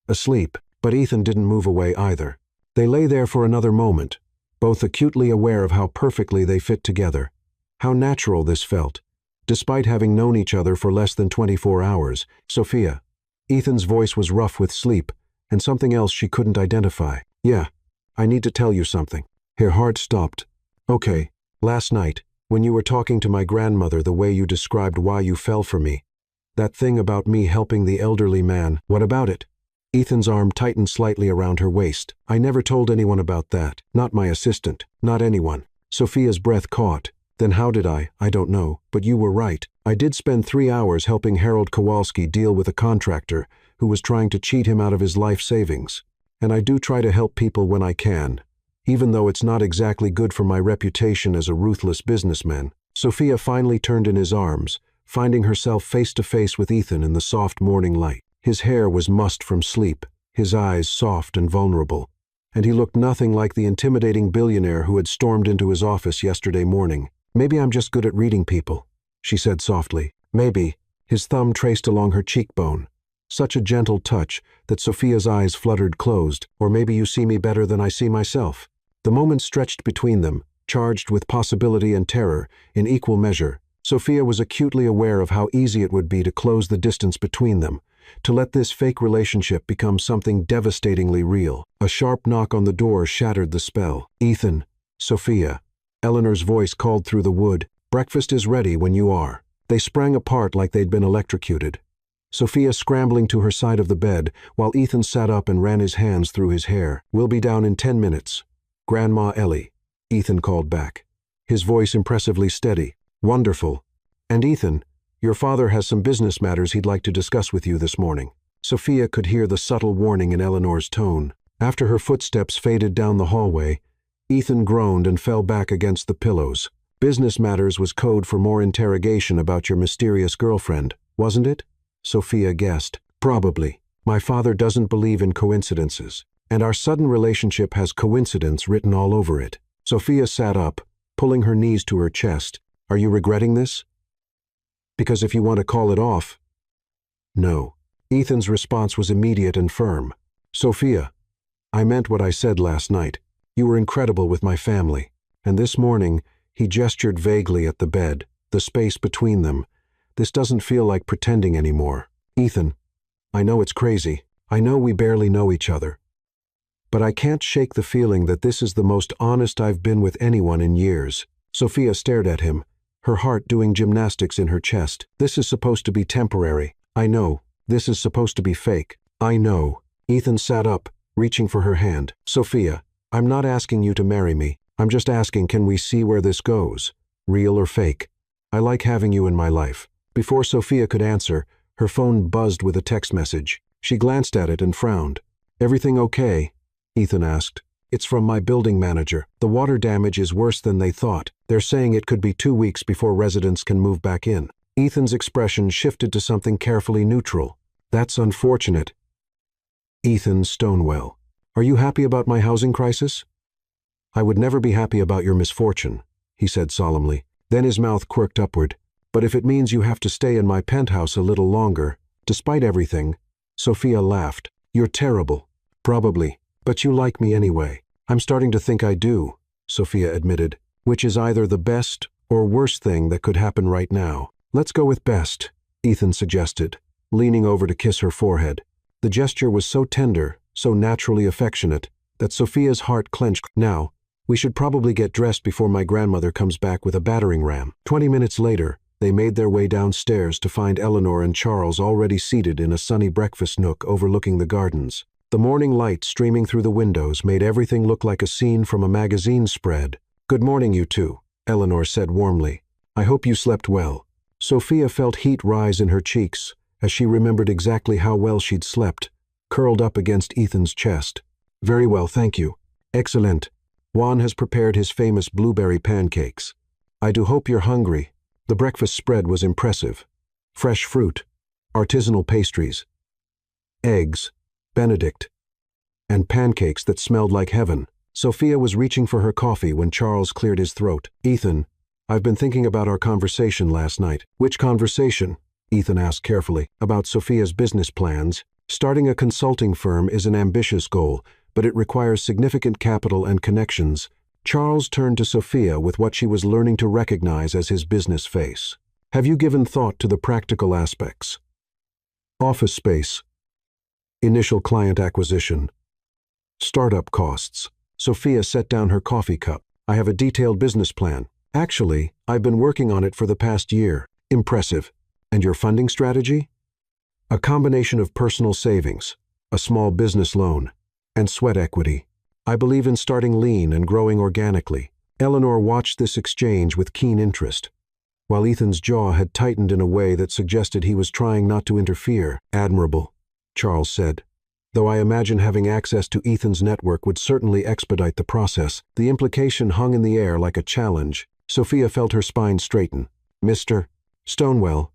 Asleep, but Ethan didn't move away either. They lay there for another moment, both acutely aware of how perfectly they fit together, how natural this felt. Despite having known each other for less than 24 hours, Sophia. Ethan's voice was rough with sleep, and something else she couldn't identify. Yeah, I need to tell you something. Her heart stopped. Okay, last night, when you were talking to my grandmother the way you described why you fell for me, that thing about me helping the elderly man, what about it? Ethan's arm tightened slightly around her waist. I never told anyone about that. Not my assistant. Not anyone. Sophia's breath caught. Then how did I don't know, but you were right. I did spend 3 hours helping Harold Kowalski deal with a contractor who was trying to cheat him out of his life savings. And I do try to help people when I can, even though it's not exactly good for my reputation as a ruthless businessman. Sophia finally turned in his arms, finding herself face to face with Ethan in the soft morning light. His hair was mussed from sleep, his eyes soft and vulnerable, and he looked nothing like the intimidating billionaire who had stormed into his office yesterday morning. Maybe I'm just good at reading people, she said softly. Maybe. His thumb traced along her cheekbone. Such a gentle touch that Sophia's eyes fluttered closed. Or maybe you see me better than I see myself. The moment stretched between them, charged with possibility and terror, in equal measure. Sophia was acutely aware of how easy it would be to close the distance between them, to let this fake relationship become something devastatingly real. A sharp knock on the door shattered the spell. "Ethan, Sophia," Eleanor's voice called through the wood. "Breakfast is ready when you are." They sprang apart like they'd been electrocuted. Sophia scrambling to her side of the bed, while Ethan sat up and ran his hands through his hair. "We'll be down in 10 minutes. Grandma Ellie," Ethan called back, his voice impressively steady. "Wonderful. And Ethan, your father has some business matters he'd like to discuss with you this morning." Sophia could hear the subtle warning in Eleanor's tone. After her footsteps faded down the hallway, Ethan groaned and fell back against the pillows. "Business matters was code for more interrogation about your mysterious girlfriend, wasn't it?" Sophia guessed. "Probably. My father doesn't believe in coincidences, and our sudden relationship has coincidence written all over it." Sophia sat up, pulling her knees to her chest. "Are you regretting this? Because if you want to call it off—" "No." Ethan's response was immediate and firm. "Sophia, I meant what I said last night. You were incredible with my family. And this morning," he gestured vaguely at the bed, the space between them. "This doesn't feel like pretending anymore. Ethan, I know it's crazy. I know we barely know each other. But I can't shake the feeling that this is the most honest I've been with anyone in years." Sophia stared at him, her heart doing gymnastics in her chest. "This is supposed to be temporary. I know. This is supposed to be fake. I know." Ethan sat up, reaching for her hand. "Sophia, I'm not asking you to marry me. I'm just asking, can we see where this goes? Real or fake? I like having you in my life." Before Sophia could answer, her phone buzzed with a text message. She glanced at it and frowned. "Everything okay?" Ethan asked. "It's from my building manager. The water damage is worse than they thought. They're saying it could be 2 weeks before residents can move back in." Ethan's expression shifted to something carefully neutral. "That's unfortunate." "Ethan Stonewell, are you happy about my housing crisis?" "I would never be happy about your misfortune," he said solemnly. Then his mouth quirked upward. "But if it means you have to stay in my penthouse a little longer, despite everything—" Sophia laughed. "You're terrible." "Probably. But you like me anyway." "I'm starting to think I do," Sophia admitted, "which is either the best or worst thing that could happen right now." "Let's go with best," Ethan suggested, leaning over to kiss her forehead. The gesture was so tender, so naturally affectionate, that Sophia's heart clenched. "Now, we should probably get dressed before my grandmother comes back with a battering ram." 20 minutes later, they made their way downstairs to find Eleanor and Charles already seated in a sunny breakfast nook overlooking the gardens. The morning light streaming through the windows made everything look like a scene from a magazine spread. "Good morning, you two," Eleanor said warmly. "I hope you slept well." Sophia felt heat rise in her cheeks as she remembered exactly how well she'd slept, curled up against Ethan's chest. "Very well, thank you." "Excellent. Juan has prepared his famous blueberry pancakes. I do hope you're hungry." The breakfast spread was impressive. Fresh fruit, artisanal pastries, eggs, Benedict, and pancakes that smelled like heaven. Sophia was reaching for her coffee when Charles cleared his throat. "Ethan, I've been thinking about our conversation last night." "Which conversation?" Ethan asked carefully. "About Sophia's business plans. Starting a consulting firm is an ambitious goal, but it requires significant capital and connections." Charles turned to Sophia with what she was learning to recognize as his business face. "Have you given thought to the practical aspects? Office space, initial client acquisition, startup costs." Sophia set down her coffee cup. "I have a detailed business plan. Actually, I've been working on it for the past year." "Impressive. And your funding strategy?" "A combination of personal savings, a small business loan, and sweat equity. I believe in starting lean and growing organically." Eleanor watched this exchange with keen interest, while Ethan's jaw had tightened in a way that suggested he was trying not to interfere. "Admirable," Charles said. "Though I imagine having access to Ethan's network would certainly expedite the process." The implication hung in the air like a challenge. Sophia felt her spine straighten. "Mr. Stonewell,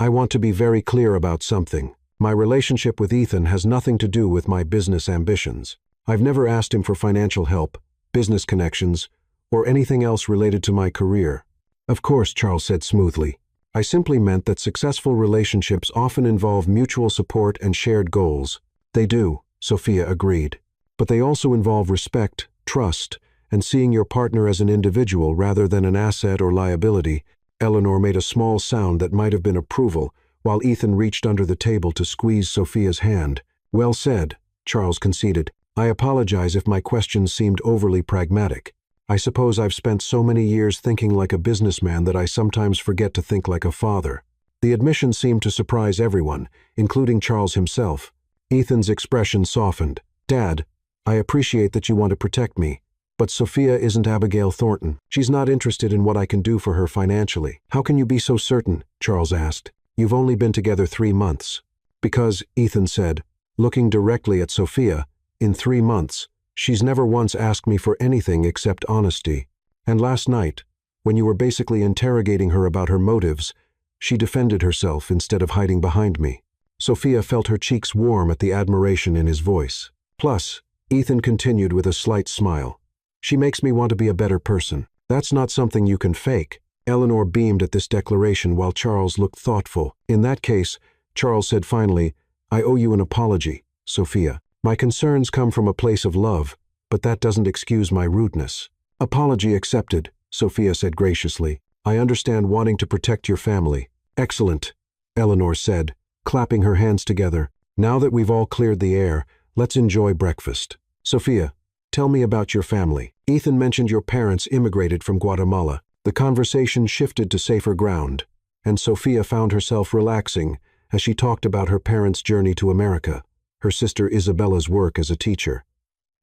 I want to be very clear about something. My relationship with Ethan has nothing to do with my business ambitions. I've never asked him for financial help, business connections, or anything else related to my career." "Of course," Charles said smoothly. "I simply meant that successful relationships often involve mutual support and shared goals." "They do," Sophia agreed. "But they also involve respect, trust, and seeing your partner as an individual rather than an asset or liability." Eleanor made a small sound that might have been approval, while Ethan reached under the table to squeeze Sophia's hand. "Well said," Charles conceded. "I apologize if my questions seemed overly pragmatic. I suppose I've spent so many years thinking like a businessman that I sometimes forget to think like a father." The admission seemed to surprise everyone, including Charles himself. Ethan's expression softened. "Dad, I appreciate that you want to protect me, but Sophia isn't Abigail Thornton. She's not interested in what I can do for her financially." "How can you be so certain?" Charles asked. "You've only been together 3 months." "Because," Ethan said, looking directly at Sophia, "in 3 months, she's never once asked me for anything except honesty. And last night, when you were basically interrogating her about her motives, she defended herself instead of hiding behind me." Sophia felt her cheeks warm at the admiration in his voice. "Plus," Ethan continued with a slight smile, "she makes me want to be a better person. That's not something you can fake." Eleanor beamed at this declaration while Charles looked thoughtful. "In that case," Charles said finally, "I owe you an apology, Sophia. My concerns come from a place of love, but that doesn't excuse my rudeness." "Apology accepted," Sophia said graciously. "I understand wanting to protect your family." "Excellent," Eleanor said, clapping her hands together. "Now that we've all cleared the air, let's enjoy breakfast. Sophia, tell me about your family. Ethan mentioned your parents immigrated from Guatemala." The conversation shifted to safer ground, and Sophia found herself relaxing as she talked about her parents' journey to America, her sister Isabella's work as a teacher,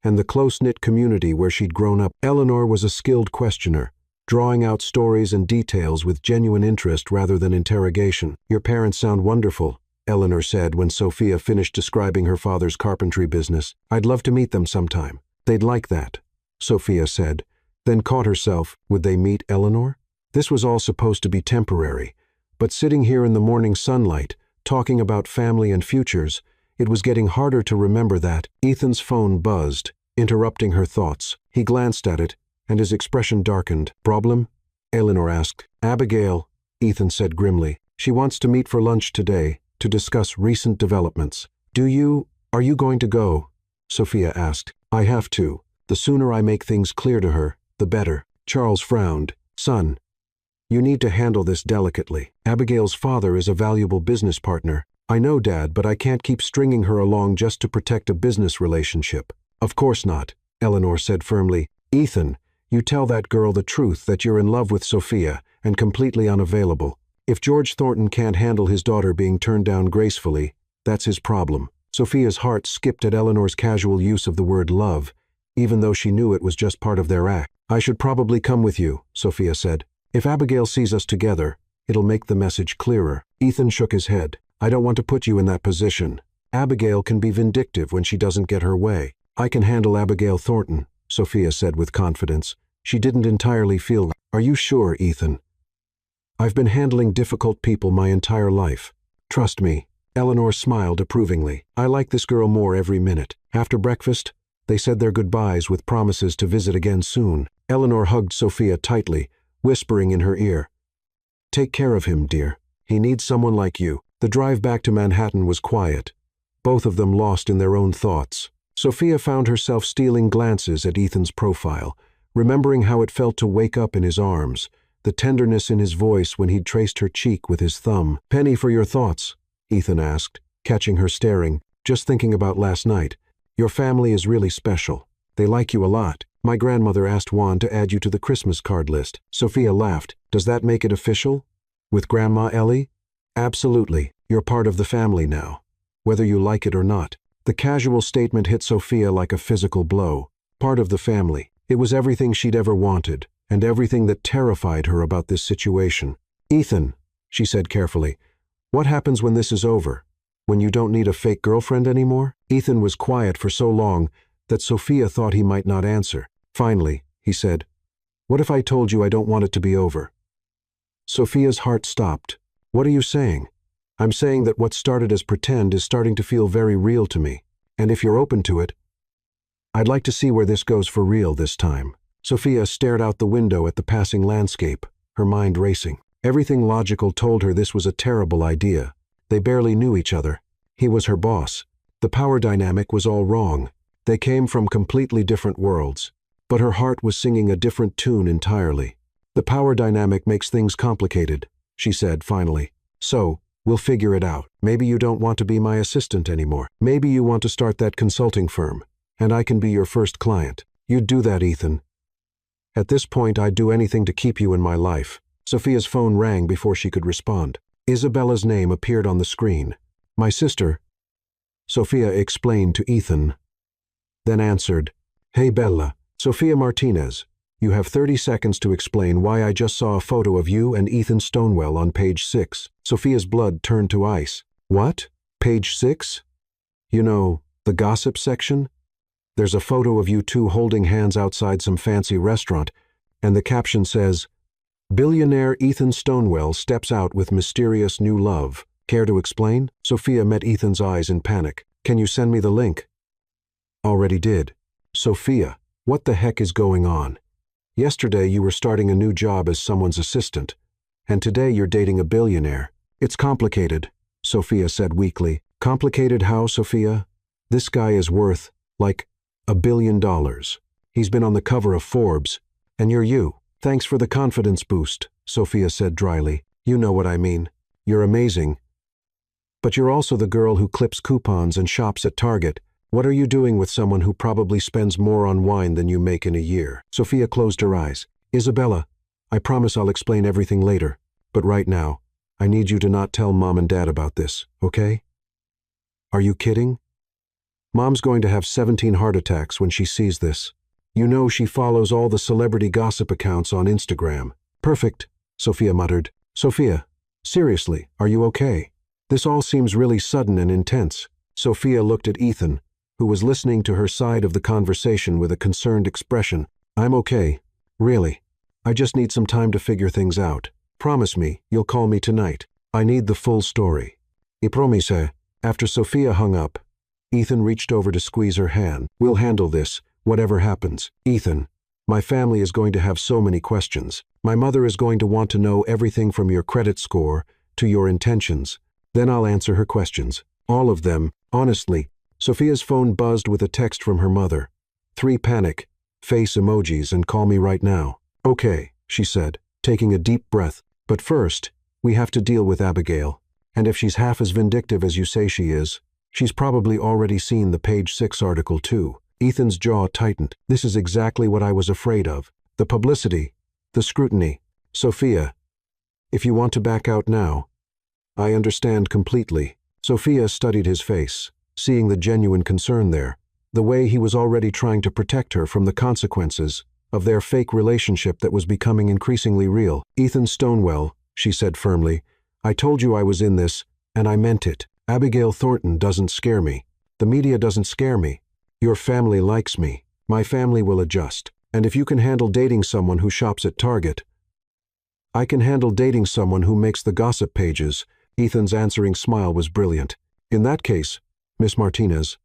and the close-knit community where she'd grown up. Eleanor was a skilled questioner, drawing out stories and details with genuine interest rather than interrogation. "Your parents sound wonderful," Eleanor said when Sophia finished describing her father's carpentry business. "I'd love to meet them sometime." "They'd like that," Sophia said, then caught herself. Would they meet Eleanor? This was all supposed to be temporary, but sitting here in the morning sunlight, talking about family and futures, it was getting harder to remember that. Ethan's phone buzzed, interrupting her thoughts. He glanced at it, and his expression darkened. "Problem?" Eleanor asked. "Abigail," Ethan said grimly. "She wants to meet for lunch today, to discuss recent developments." Are you going to go?" Sophia asked. "I have to. The sooner I make things clear to her, the better." Charles frowned. "Son, you need to handle this delicately. Abigail's father is a valuable business partner." "I know, Dad, but I can't keep stringing her along just to protect a business relationship." "Of course not," Eleanor said firmly. "Ethan, you tell that girl the truth that you're in love with Sophia and completely unavailable. If George Thornton can't handle his daughter being turned down gracefully, that's his problem." Sophia's heart skipped at Eleanor's casual use of the word love, even though she knew it was just part of their act. "I should probably come with you," Sophia said. "If Abigail sees us together, it'll make the message clearer." Ethan shook his head. "I don't want to put you in that position. Abigail can be vindictive when she doesn't get her way." "I can handle Abigail Thornton," Sophia said with confidence. She didn't entirely feel. "Are you sure, Ethan?" "I've been handling difficult people my entire life. Trust me." Eleanor smiled approvingly. "I like this girl more every minute." After breakfast, they said their goodbyes with promises to visit again soon. Eleanor hugged Sophia tightly, whispering in her ear, "Take care of him, dear. He needs someone like you." The drive back to Manhattan was quiet, both of them lost in their own thoughts. Sophia found herself stealing glances at Ethan's profile, remembering how it felt to wake up in his arms, the tenderness in his voice when he'd traced her cheek with his thumb. "Penny, for your thoughts," Ethan asked, catching her staring. "Just thinking about last night. Your family is really special. They like you a lot. My grandmother asked Juan to add you to the Christmas card list." Sophia laughed. "Does that make it official? With Grandma Ellie?" "Absolutely. You're part of the family now, whether you like it or not." The casual statement hit Sophia like a physical blow. Part of the family. It was everything she'd ever wanted, and everything that terrified her about this situation. "Ethan," she said carefully, "what happens when this is over? When you don't need a fake girlfriend anymore?" Ethan was quiet for so long that Sophia thought he might not answer. Finally, he said, "What if I told you I don't want it to be over?" Sophia's heart stopped. "What are you saying?" "I'm saying that what started as pretend is starting to feel very real to me. And if you're open to it, I'd like to see where this goes for real this time." Sophia stared out the window at the passing landscape, her mind racing. Everything logical told her this was a terrible idea. They barely knew each other. He was her boss. The power dynamic was all wrong. They came from completely different worlds. But her heart was singing a different tune entirely. "The power dynamic makes things complicated," she said finally. "So, We'll figure it out. Maybe you don't want to be my assistant anymore. Maybe you want to start that consulting firm, and I can be your first client. You'd do that, Ethan. At this point, I'd do anything to keep you in my life. Sophia's phone rang before she could respond. Isabella's name appeared on the screen. My sister, Sophia explained to Ethan, then answered, Hey Bella, Sophia Martinez. You have 30 seconds to explain why I just saw a photo of you and Ethan Stonewell on page 6. Sophia's blood turned to ice. What? Page 6? You know, the gossip section? There's a photo of you two holding hands outside some fancy restaurant, and the caption says, Billionaire Ethan Stonewell steps out with mysterious new love. Care to explain? Sophia met Ethan's eyes in panic. Can you send me the link? Already did. Sophia, what the heck is going on? Yesterday you were starting a new job as someone's assistant, and today you're dating a billionaire. It's complicated, Sophia said weakly. Complicated how, Sophia? This guy is worth, like, $1 billion. He's been on the cover of Forbes, and you're you. Thanks for the confidence boost, Sophia said dryly. You know what I mean. You're amazing. But you're also the girl who clips coupons and shops at Target. What are you doing with someone who probably spends more on wine than you make in a year? Sophia closed her eyes. Isabella, I promise I'll explain everything later. But right now, I need you to not tell Mom and Dad about this, okay? Are you kidding? Mom's going to have 17 heart attacks when she sees this. You know she follows all the celebrity gossip accounts on Instagram. Perfect, Sophia muttered. Sophia, seriously, are you okay? This all seems really sudden and intense. Sophia looked at Ethan, who was listening to her side of the conversation with a concerned expression. I'm okay, really. I just need some time to figure things out. Promise me you'll call me tonight. I need the full story. I promise. After Sophia hung up, Ethan reached over to squeeze her hand. We'll handle this, whatever happens. Ethan, my family is going to have so many questions. My mother is going to want to know everything from your credit score to your intentions. Then I'll answer her questions. All of them, honestly. Sophia's phone buzzed with a text from her mother. 3 panic, face emojis, and call me right now. Okay, she said, taking a deep breath. But first, we have to deal with Abigail. And if she's half as vindictive as you say she is, she's probably already seen the page 6 article too. Ethan's jaw tightened. This is exactly what I was afraid of. The publicity, the scrutiny. Sophia, if you want to back out now, I understand completely. Sophia studied his face, seeing the genuine concern there, the way he was already trying to protect her from the consequences of their fake relationship that was becoming increasingly real. Ethan Stonewell, she said firmly, I told you I was in this, and I meant it. Abigail Thornton doesn't scare me. The media doesn't scare me. Your family likes me. My family will adjust. And if you can handle dating someone who shops at Target, I can handle dating someone who makes the gossip pages. Ethan's answering smile was brilliant. In that case, Miss Martinez,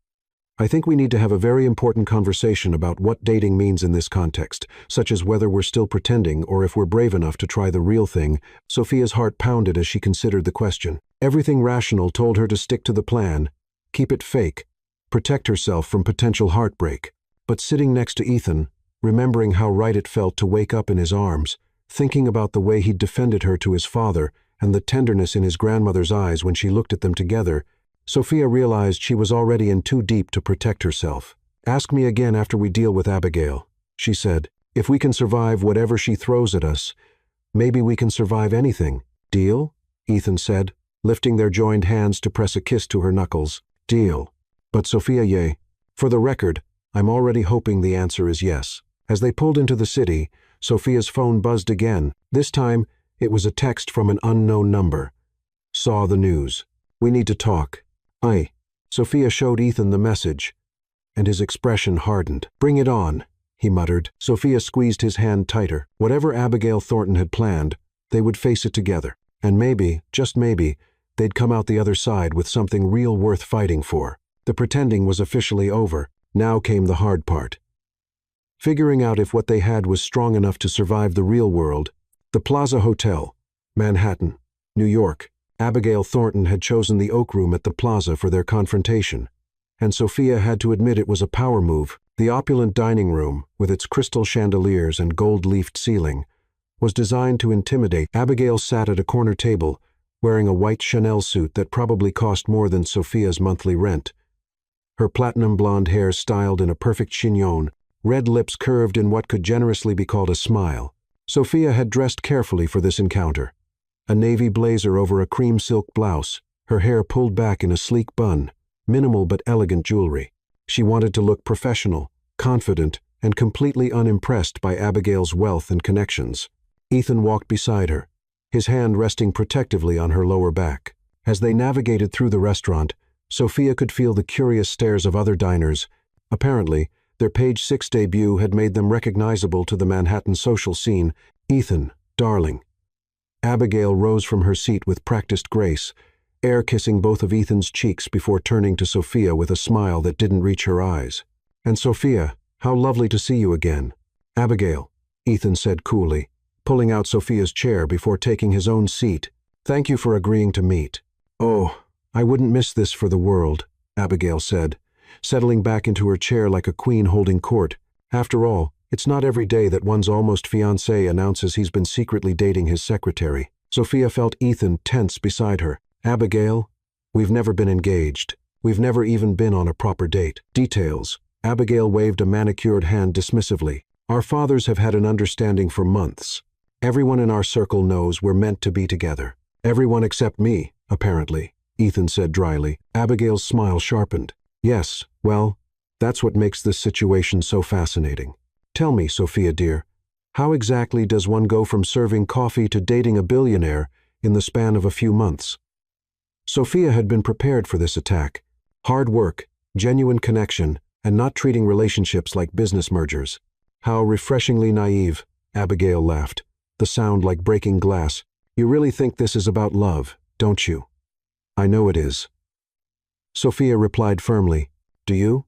I think we need to have a very important conversation about what dating means in this context, such as whether we're still pretending or if we're brave enough to try the real thing. Sophia's heart pounded as she considered the question. Everything rational told her to stick to the plan, keep it fake, protect herself from potential heartbreak. But sitting next to Ethan, remembering how right it felt to wake up in his arms, thinking about the way he'd defended her to his father and the tenderness in his grandmother's eyes when she looked at them together, Sophia realized she was already in too deep to protect herself. Ask me again after we deal with Abigail, she said. If we can survive whatever she throws at us, maybe we can survive anything. Deal? Ethan said, lifting their joined hands to press a kiss to her knuckles. Deal. But Sophia, for the record, I'm already hoping the answer is yes. As they pulled into the city, Sophia's phone buzzed again. This time, it was a text from an unknown number. Saw the news. We need to talk. Aye. Sophia showed Ethan the message, and his expression hardened. Bring it on, he muttered. Sophia squeezed his hand tighter. Whatever Abigail Thornton had planned, they would face it together. And maybe, just maybe, they'd come out the other side with something real worth fighting for. The pretending was officially over. Now came the hard part. Figuring out if what they had was strong enough to survive the real world. The Plaza Hotel, Manhattan, New York. Abigail Thornton had chosen the Oak Room at the Plaza for their confrontation, and Sophia had to admit it was a power move. The opulent dining room, with its crystal chandeliers and gold-leafed ceiling, was designed to intimidate. Abigail sat at a corner table, wearing a white Chanel suit that probably cost more than Sophia's monthly rent. Her platinum blonde hair styled in a perfect chignon, red lips curved in what could generously be called a smile. Sophia had dressed carefully for this encounter. A navy blazer over a cream silk blouse, her hair pulled back in a sleek bun, minimal but elegant jewelry. She wanted to look professional, confident, and completely unimpressed by Abigail's wealth and connections. Ethan walked beside her, his hand resting protectively on her lower back. As they navigated through the restaurant, Sophia could feel the curious stares of other diners. Apparently, their Page 6 debut had made them recognizable to the Manhattan social scene. "Ethan, darling." Abigail rose from her seat with practiced grace, air-kissing both of Ethan's cheeks before turning to Sophia with a smile that didn't reach her eyes. "And Sophia, how lovely to see you again." "Abigail," Ethan said coolly, pulling out Sophia's chair before taking his own seat. "Thank you for agreeing to meet." "Oh, I wouldn't miss this for the world," Abigail said, settling back into her chair like a queen holding court. After all, it's not every day that one's almost fiancé announces he's been secretly dating his secretary. Sophia felt Ethan tense beside her. "Abigail, we've never been engaged. We've never even been on a proper date." "Details." Abigail waved a manicured hand dismissively. "Our fathers have had an understanding for months. Everyone in our circle knows we're meant to be together." "Everyone except me, apparently," Ethan said dryly. Abigail's smile sharpened. "Yes, well, that's what makes this situation so fascinating. Tell me, Sophia dear, how exactly does one go from serving coffee to dating a billionaire in the span of a few months?" Sophia had been prepared for this attack. Hard work, genuine connection, and not treating relationships like business mergers. "How refreshingly naive," Abigail laughed, the sound like breaking glass. "You really think this is about love, don't you?" "I know it is." Sophia replied firmly. "Do you?"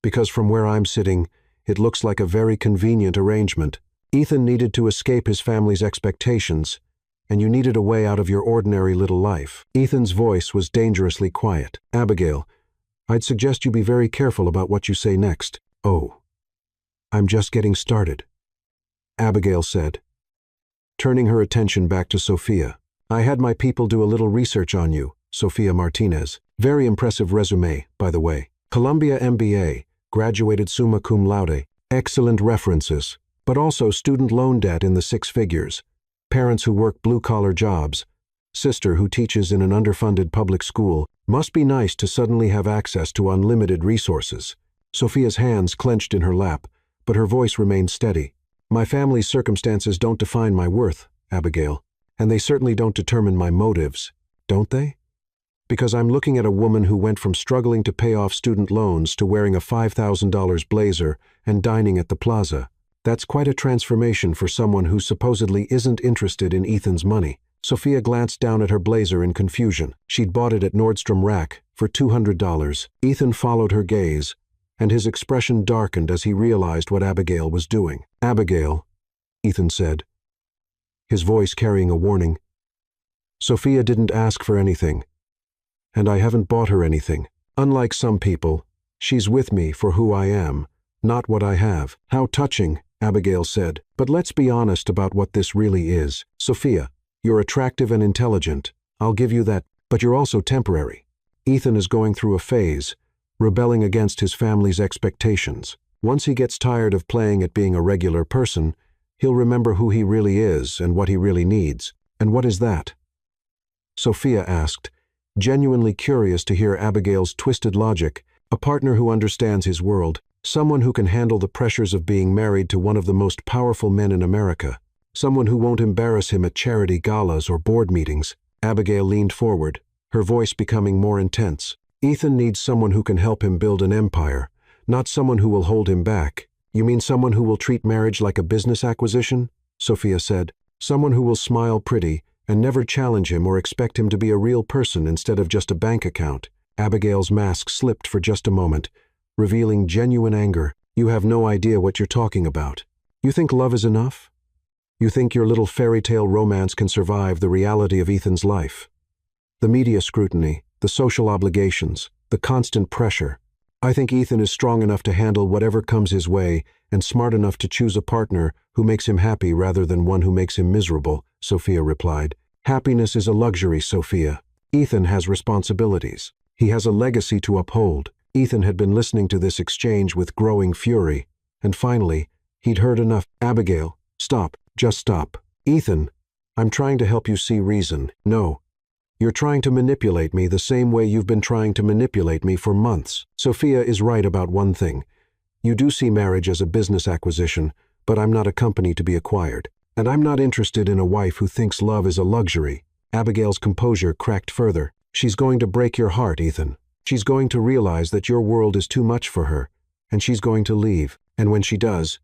"Because from where I'm sitting, it looks like a very convenient arrangement. Ethan needed to escape his family's expectations, and you needed a way out of your ordinary little life." Ethan's voice was dangerously quiet. "Abigail, I'd suggest you be very careful about what you say next." "Oh, I'm just getting started," Abigail said, turning her attention back to Sophia. "I had my people do a little research on you, Sophia Martinez. Very impressive resume, by the way. Columbia MBA, graduated summa cum laude, excellent references, but also student loan debt in the six figures, parents who work blue-collar jobs, sister who teaches in an underfunded public school. Must be nice to suddenly have access to unlimited resources." Sophia's hands clenched in her lap, but her voice remained steady. "My family's circumstances don't define my worth, Abigail, and they certainly don't determine my motives, don't they? Because I'm looking at a woman who went from struggling to pay off student loans to wearing a $5,000 blazer and dining at the plaza. That's quite a transformation for someone who supposedly isn't interested in Ethan's money." Sophia glanced down at her blazer in confusion. She'd bought it at Nordstrom Rack for $200. Ethan followed her gaze, and his expression darkened as he realized what Abigail was doing. "Abigail," Ethan said, his voice carrying a warning. "Sophia didn't ask for anything, and I haven't bought her anything. Unlike some people, she's with me for who I am, not what I have." "How touching," Abigail said. "But let's be honest about what this really is. Sophia, you're attractive and intelligent, I'll give you that, but you're also temporary. Ethan is going through a phase, rebelling against his family's expectations. Once he gets tired of playing at being a regular person, he'll remember who he really is and what he really needs." "And what is that?" Sophia asked, genuinely curious to hear Abigail's twisted logic. "A partner who understands his world, someone who can handle the pressures of being married to one of the most powerful men in America, someone who won't embarrass him at charity galas or board meetings." Abigail leaned forward, her voice becoming more intense. "Ethan needs someone who can help him build an empire, not someone who will hold him back." "You mean someone who will treat marriage like a business acquisition?" Sophia said. "Someone who will smile pretty and never challenge him or expect him to be a real person instead of just a bank account." Abigail's mask slipped for just a moment, revealing genuine anger. "You have no idea what you're talking about. You think love is enough? You think your little fairy tale romance can survive the reality of Ethan's life? The media scrutiny, the social obligations, the constant pressure. I think Ethan is strong enough to handle whatever comes his way and smart enough to choose a partner who makes him happy rather than one who makes him miserable," Sophia replied. Happiness is a luxury, Sophia. Ethan has responsibilities. He has a legacy to uphold. Ethan had been listening to this exchange with growing fury, and finally, he'd heard enough. Abigail, stop. Just stop. Ethan, I'm trying to help you see reason. No. You're trying to manipulate me the same way you've been trying to manipulate me for months. Sophia is right about one thing. You do see marriage as a business acquisition, but I'm not a company to be acquired. And I'm not interested in a wife who thinks love is a luxury. Abigail's composure cracked further. She's going to break your heart, Ethan. She's going to realize that your world is too much for her, and she's going to leave. And when she does,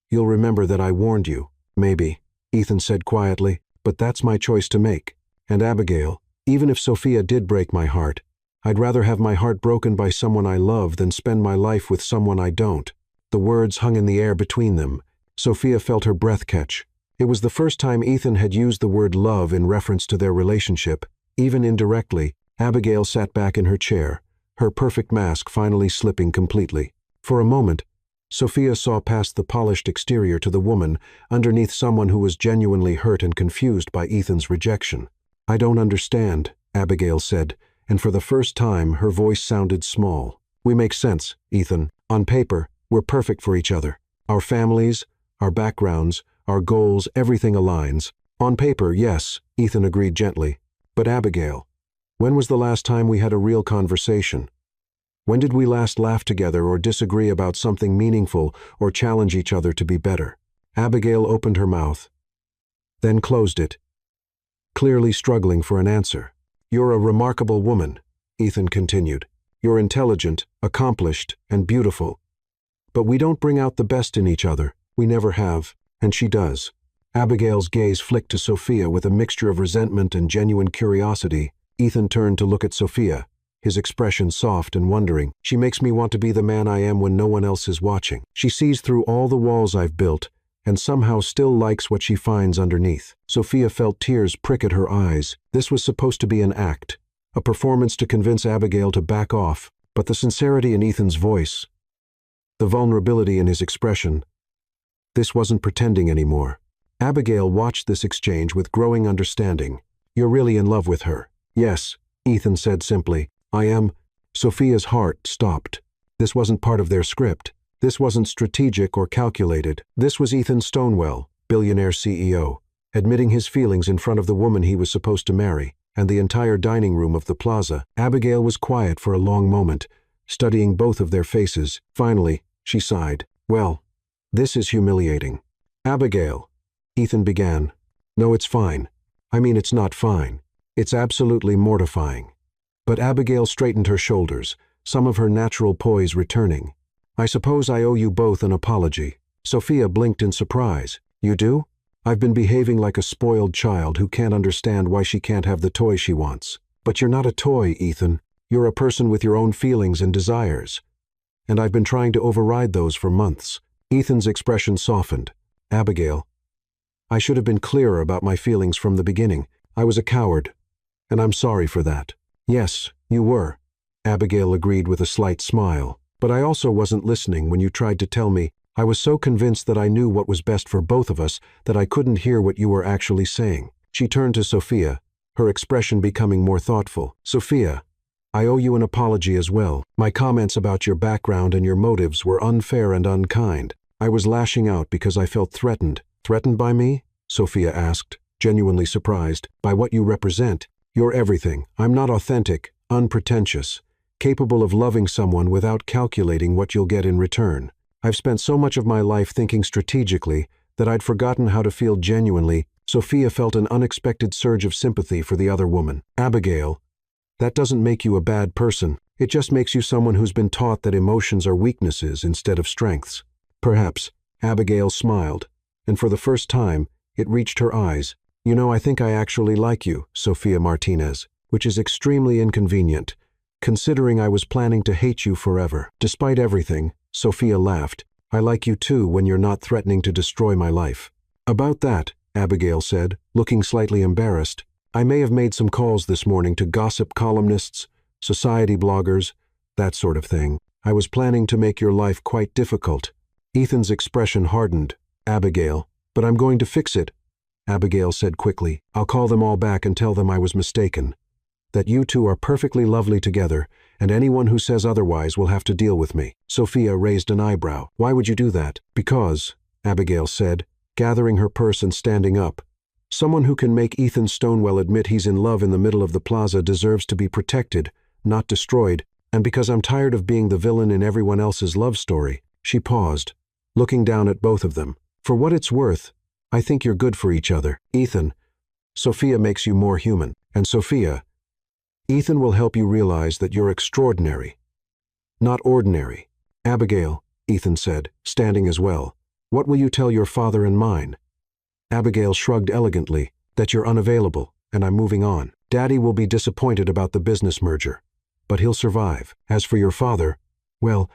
you'll remember that I warned you. Maybe, Ethan said quietly, but that's my choice to make. And Abigail, even if Sophia did break my heart, I'd rather have my heart broken by someone I love than spend my life with someone I don't. The words hung in the air between them. Sophia felt her breath catch. It was the first time Ethan had used the word love in reference to their relationship, even indirectly. Abigail sat back in her chair, her perfect mask finally slipping completely. For a moment, Sophia saw past the polished exterior to the woman underneath, someone who was genuinely hurt and confused by Ethan's rejection. I don't understand, Abigail said, and for the first time her voice sounded small. We make sense, Ethan. On paper, we're perfect for each other. Our families, our backgrounds, our goals, everything aligns. On paper, yes, Ethan agreed gently. But Abigail, when was the last time we had a real conversation? When did we last laugh together or disagree about something meaningful or challenge each other to be better? Abigail opened her mouth, then closed it, clearly struggling for an answer. You're a remarkable woman, Ethan continued. You're intelligent, accomplished, and beautiful. But we don't bring out the best in each other. We never have, and she does. Abigail's gaze flicked to Sophia with a mixture of resentment and genuine curiosity. Ethan turned to look at Sophia, his expression soft and wondering. She makes me want to be the man I am when no one else is watching. She sees through all the walls I've built, and somehow still likes what she finds underneath. Sophia felt tears prick at her eyes. This was supposed to be an act, a performance to convince Abigail to back off, but the sincerity in Ethan's voice, the vulnerability in his expression, this wasn't pretending anymore. Abigail watched this exchange with growing understanding. You're really in love with her. Yes, Ethan said simply. I am. Sophia's heart stopped. This wasn't part of their script. This wasn't strategic or calculated. This was Ethan Stonewell, Billionaire CEO, admitting his feelings in front of the woman he was supposed to marry, and the entire dining room of the plaza. Abigail was quiet for a long moment, studying both of their faces. Finally, she sighed. Well, this is humiliating. Abigail, Ethan began. No, it's fine. I mean, it's not fine. It's absolutely mortifying. But Abigail straightened her shoulders, some of her natural poise returning. I suppose I owe you both an apology. Sophia blinked in surprise. You do? I've been behaving like a spoiled child who can't understand why she can't have the toy she wants. But you're not a toy, Ethan. You're a person with your own feelings and desires. And I've been trying to override those for months. Ethan's expression softened. Abigail, I should have been clearer about my feelings from the beginning. I was a coward, and I'm sorry for that. Yes, you were, Abigail agreed with a slight smile. But I also wasn't listening when you tried to tell me. I was so convinced that I knew what was best for both of us that I couldn't hear what you were actually saying. She turned to Sophia, her expression becoming more thoughtful. Sophia, I owe you an apology as well. My comments about your background and your motives were unfair and unkind. I was lashing out because I felt threatened. Threatened by me? Sophia asked, genuinely surprised. By what you represent. You're everything. I'm not authentic, unpretentious, capable of loving someone without calculating what you'll get in return. I've spent so much of my life thinking strategically that I'd forgotten how to feel genuinely. Sophia felt an unexpected surge of sympathy for the other woman. Abigail, that doesn't make you a bad person. It just makes you someone who's been taught that emotions are weaknesses instead of strengths. Perhaps. Abigail smiled, and for the first time, it reached her eyes. You know, I think I actually like you, Sophia Martinez, which is extremely inconvenient, considering I was planning to hate you forever. Despite everything, Sophia laughed. I like you too when you're not threatening to destroy my life. About that, Abigail said, looking slightly embarrassed, I may have made some calls this morning to gossip columnists, society bloggers, that sort of thing. I was planning to make your life quite difficult. Ethan's expression hardened. Abigail, but I'm going to fix it. Abigail said quickly. I'll call them all back and tell them I was mistaken. That you two are perfectly lovely together, and anyone who says otherwise will have to deal with me. Sophia raised an eyebrow. Why would you do that? Because, Abigail said, gathering her purse and standing up, someone who can make Ethan Stonewell admit he's in love in the middle of the plaza deserves to be protected, not destroyed, and because I'm tired of being the villain in everyone else's love story. She paused, looking down at both of them. For what it's worth, I think you're good for each other. Ethan, Sophia makes you more human. And Sophia, Ethan will help you realize that you're extraordinary, not ordinary. Abigail, Ethan said, standing as well, what will you tell your father and mine? Abigail shrugged elegantly, that you're unavailable, and I'm moving on. Daddy will be disappointed about the business merger, but he'll survive. As for your father, well,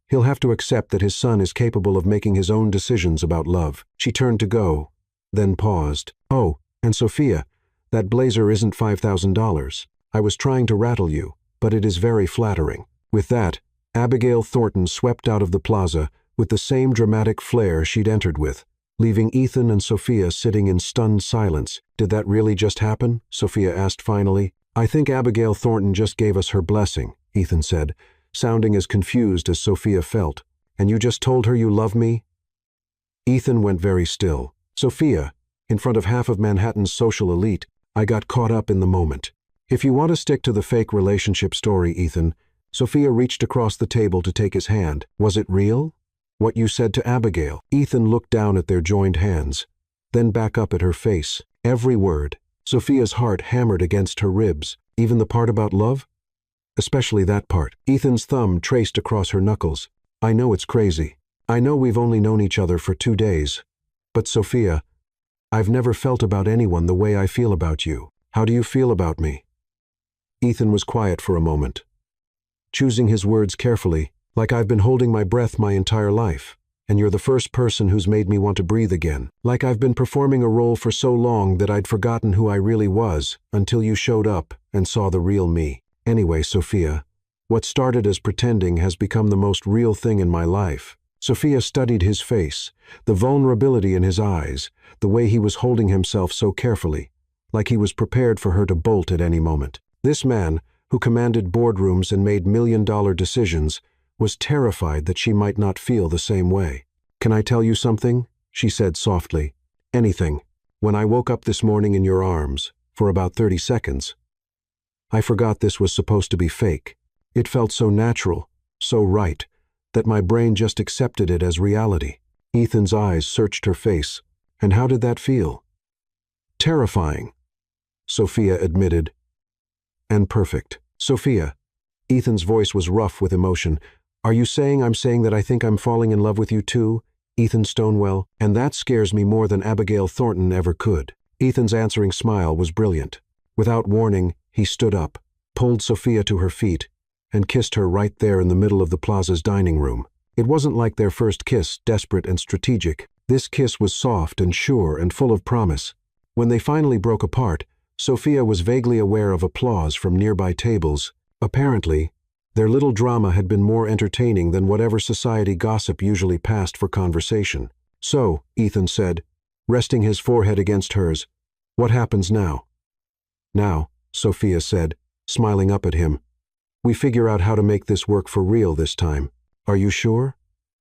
he'll have to accept that his son is capable of making his own decisions about love. She turned to go, then paused. Oh, and Sophia, that blazer isn't $5,000. I was trying to rattle you, but it is very flattering. With that, Abigail Thornton swept out of the plaza with the same dramatic flair she'd entered with, leaving Ethan and Sophia sitting in stunned silence. Did that really just happen? Sophia asked finally. I think Abigail Thornton just gave us her blessing, Ethan said, sounding as confused as Sophia felt. And you just told her you love me? Ethan went very still. Sophia, in front of half of Manhattan's social elite, I got caught up in the moment. If you want to stick to the fake relationship story, Ethan, Sophia reached across the table to take his hand. Was it real? What you said to Abigail? Ethan looked down at their joined hands, then back up at her face. Every word. Sophia's heart hammered against her ribs. Even the part about love? Especially that part. Ethan's thumb traced across her knuckles. I know it's crazy. I know we've only known each other for 2 days. But Sophia, I've never felt about anyone the way I feel about you. How do you feel about me? Ethan was quiet for a moment, choosing his words carefully, like I've been holding my breath my entire life, and you're the first person who's made me want to breathe again. Like I've been performing a role for so long that I'd forgotten who I really was until you showed up and saw the real me. Anyway, Sophia, what started as pretending has become the most real thing in my life. Sophia studied his face, the vulnerability in his eyes, the way he was holding himself so carefully, like he was prepared for her to bolt at any moment. This man, who commanded boardrooms and made million-dollar decisions, was terrified that she might not feel the same way. Can I tell you something? She said softly. Anything. When I woke up this morning in your arms, for about 30 seconds, I forgot this was supposed to be fake. It felt so natural, so right, that my brain just accepted it as reality. Ethan's eyes searched her face. And how did that feel? Terrifying, Sophia admitted. And perfect. Sophia. Ethan's voice was rough with emotion. Are you saying I'm saying that I think I'm falling in love with you too, Ethan Stonewell? And that scares me more than Abigail Thornton ever could. Ethan's answering smile was brilliant. Without warning, he stood up, pulled Sophia to her feet, and kissed her right there in the middle of the plaza's dining room. It wasn't like their first kiss, desperate and strategic. This kiss was soft and sure and full of promise. When they finally broke apart, Sophia was vaguely aware of applause from nearby tables. Apparently, their little drama had been more entertaining than whatever society gossip usually passed for conversation. So, Ethan said, resting his forehead against hers, what happens now? Now, Sophia said, smiling up at him, we figure out how to make this work for real this time. Are you sure?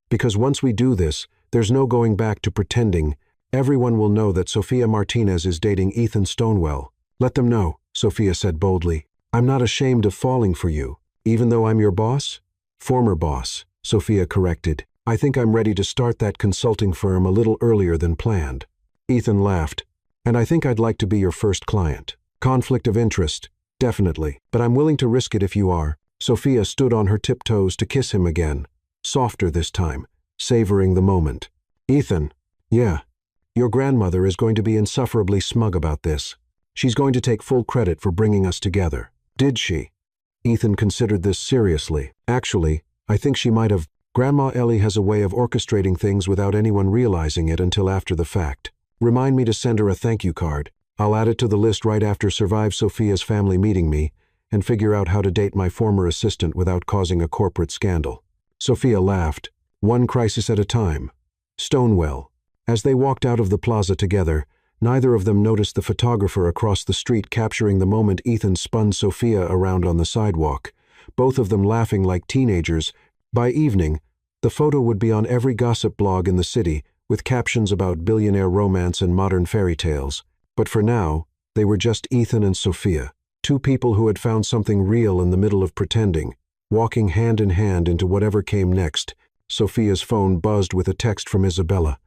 Because once we do this, there's no going back to pretending. Everyone will know that Sophia Martinez is dating Ethan Stonewell. Let them know, Sophia said boldly. I'm not ashamed of falling for you, even though I'm your boss? Former boss, Sophia corrected. I think I'm ready to start that consulting firm a little earlier than planned. Ethan laughed. And I think I'd like to be your first client. Conflict of interest, definitely, but I'm willing to risk it if you are. Sophia stood on her tiptoes to kiss him again, softer this time, savoring the moment. Ethan, yeah, your grandmother is going to be insufferably smug about this. She's going to take full credit for bringing us together. Did she? Ethan considered this seriously. Actually, I think she might have. Grandma Ellie has a way of orchestrating things without anyone realizing it until after the fact. Remind me to send her a thank you card. I'll add it to the list right after Survive Sophia's family meeting me and figure out how to date my former assistant without causing a corporate scandal. Sophia laughed. One crisis at a time. Stonewell. As they walked out of the plaza together, Neither of them noticed the photographer across the street capturing the moment Ethan spun Sophia around on the sidewalk, both of them laughing like teenagers. By evening, the photo would be on every gossip blog in the city, with captions about billionaire romance and modern fairy tales. But for now, they were just Ethan and Sophia, two people who had found something real in the middle of pretending, walking hand in hand into whatever came next. Sophia's phone buzzed with a text from Isabella.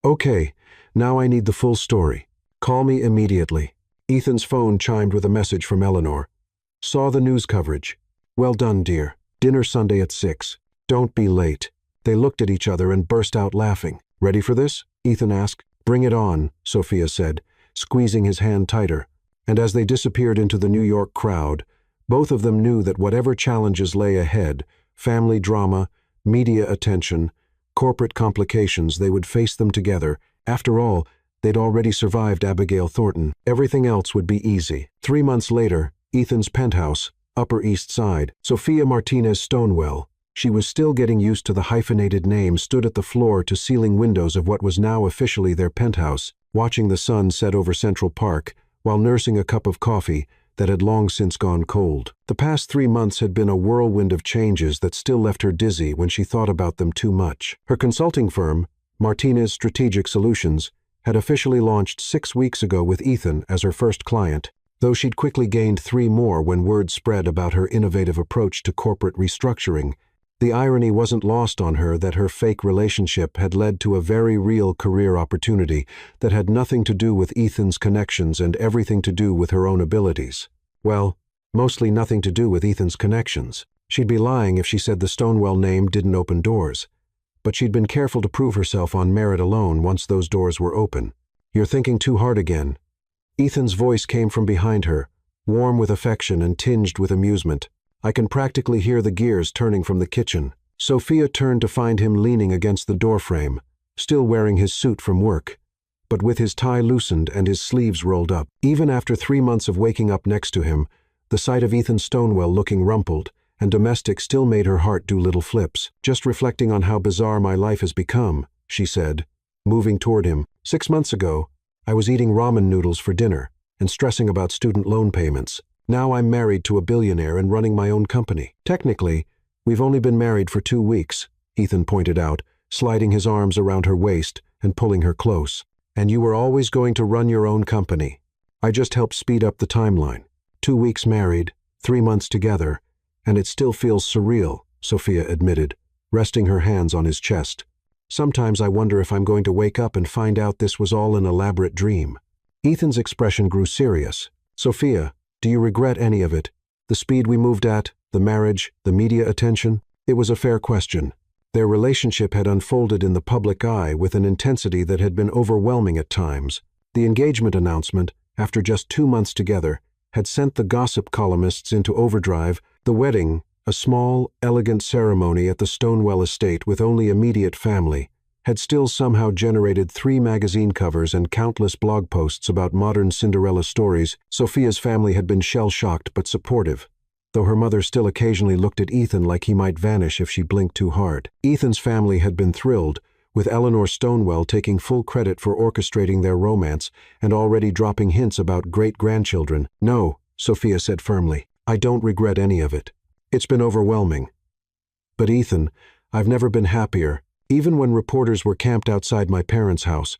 "Okay, now I need the full story. Call me immediately." Ethan's phone chimed with a message from Eleanor. "Saw the news coverage. Well done, dear. Dinner Sunday at 6. Don't be late." They looked at each other and burst out laughing. "Ready for this?" Ethan asked. "Bring it on," Sophia said, squeezing his hand tighter. And as they disappeared into the New York crowd, both of them knew that whatever challenges lay ahead, family drama, media attention, corporate complications, they would face them together. After all, they'd already survived Abigail Thornton. Everything else would be easy. 3 months later, Ethan's penthouse, Upper East Side. Sophia Martinez Stonewell, she was still getting used to the hyphenated name, stood at the floor-to-ceiling windows of what was now officially their penthouse, watching the sun set over Central Park, while nursing a cup of coffee that had long since gone cold. The past 3 months had been a whirlwind of changes that still left her dizzy when she thought about them too much. Her consulting firm, Martinez Strategic Solutions, had officially launched 6 weeks ago with Ethan as her first client, though she'd quickly gained 3 more when word spread about her innovative approach to corporate restructuring. The irony wasn't lost on her that her fake relationship had led to a very real career opportunity that had nothing to do with Ethan's connections and everything to do with her own abilities. Well, mostly nothing to do with Ethan's connections. She'd be lying if she said the Stonewell name didn't open doors. But she'd been careful to prove herself on merit alone once those doors were open. "You're thinking too hard again." Ethan's voice came from behind her, warm with affection and tinged with amusement. I can practically hear the gears turning from the kitchen. Sophia turned to find him leaning against the doorframe, still wearing his suit from work, but with his tie loosened and his sleeves rolled up. Even after 3 months of waking up next to him, the sight of Ethan Stonewell looking rumpled and domestic still made her heart do little flips. "Just reflecting on how bizarre my life has become," she said, moving toward him. "6 months ago, I was eating ramen noodles for dinner and stressing about student loan payments. Now I'm married to a billionaire and running my own company. Technically, we've only been married for 2 weeks, Ethan pointed out, sliding his arms around her waist and pulling her close. "And you were always going to run your own company. I just helped speed up the timeline. 2 weeks married, 3 months together, and it still feels surreal," Sophia admitted, resting her hands on his chest. "Sometimes I wonder if I'm going to wake up and find out this was all an elaborate dream." Ethan's expression grew serious. "Sophia, do you regret any of it? The speed we moved at, the marriage, the media attention?" It was a fair question. Their relationship had unfolded in the public eye with an intensity that had been overwhelming at times. The engagement announcement, after just 2 months together, had sent the gossip columnists into overdrive. The wedding, a small, elegant ceremony at the Stonewell estate with only immediate family, had still somehow generated 3 magazine covers and countless blog posts about modern Cinderella stories. Sophia's family had been shell-shocked but supportive, though her mother still occasionally looked at Ethan like he might vanish if she blinked too hard. Ethan's family had been thrilled, with Eleanor Stonewell taking full credit for orchestrating their romance and already dropping hints about great-grandchildren. "No," Sophia said firmly, "I don't regret any of it. It's been overwhelming. But Ethan, I've never been happier. Even when reporters were camped outside my parents' house,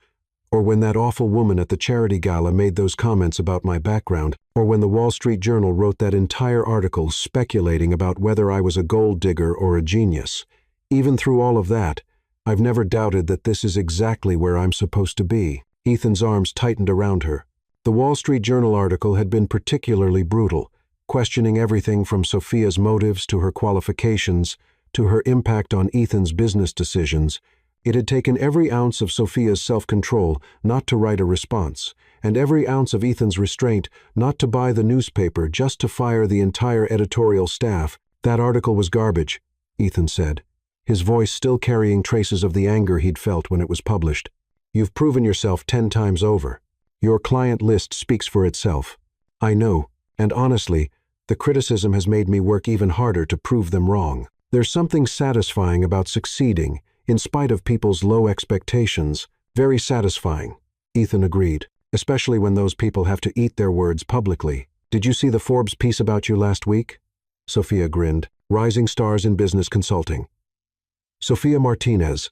or when that awful woman at the charity gala made those comments about my background, or when the Wall Street Journal wrote that entire article speculating about whether I was a gold digger or a genius. Even through all of that, I've never doubted that this is exactly where I'm supposed to be." Ethan's arms tightened around her. The Wall Street Journal article had been particularly brutal, questioning everything from Sophia's motives to her qualifications, to her impact on Ethan's business decisions. It had taken every ounce of Sophia's self-control not to write a response, and every ounce of Ethan's restraint not to buy the newspaper just to fire the entire editorial staff. "That article was garbage," Ethan said, his voice still carrying traces of the anger he'd felt when it was published. "You've proven yourself 10 times over. Your client list speaks for itself. I know, and honestly, the criticism has made me work even harder to prove them wrong. There's something satisfying about succeeding, in spite of people's low expectations, very satisfying. Ethan agreed, especially when those people have to eat their words publicly. Did you see the Forbes piece about you last week? Sophia grinned. Rising stars in business consulting. Sophia Martinez.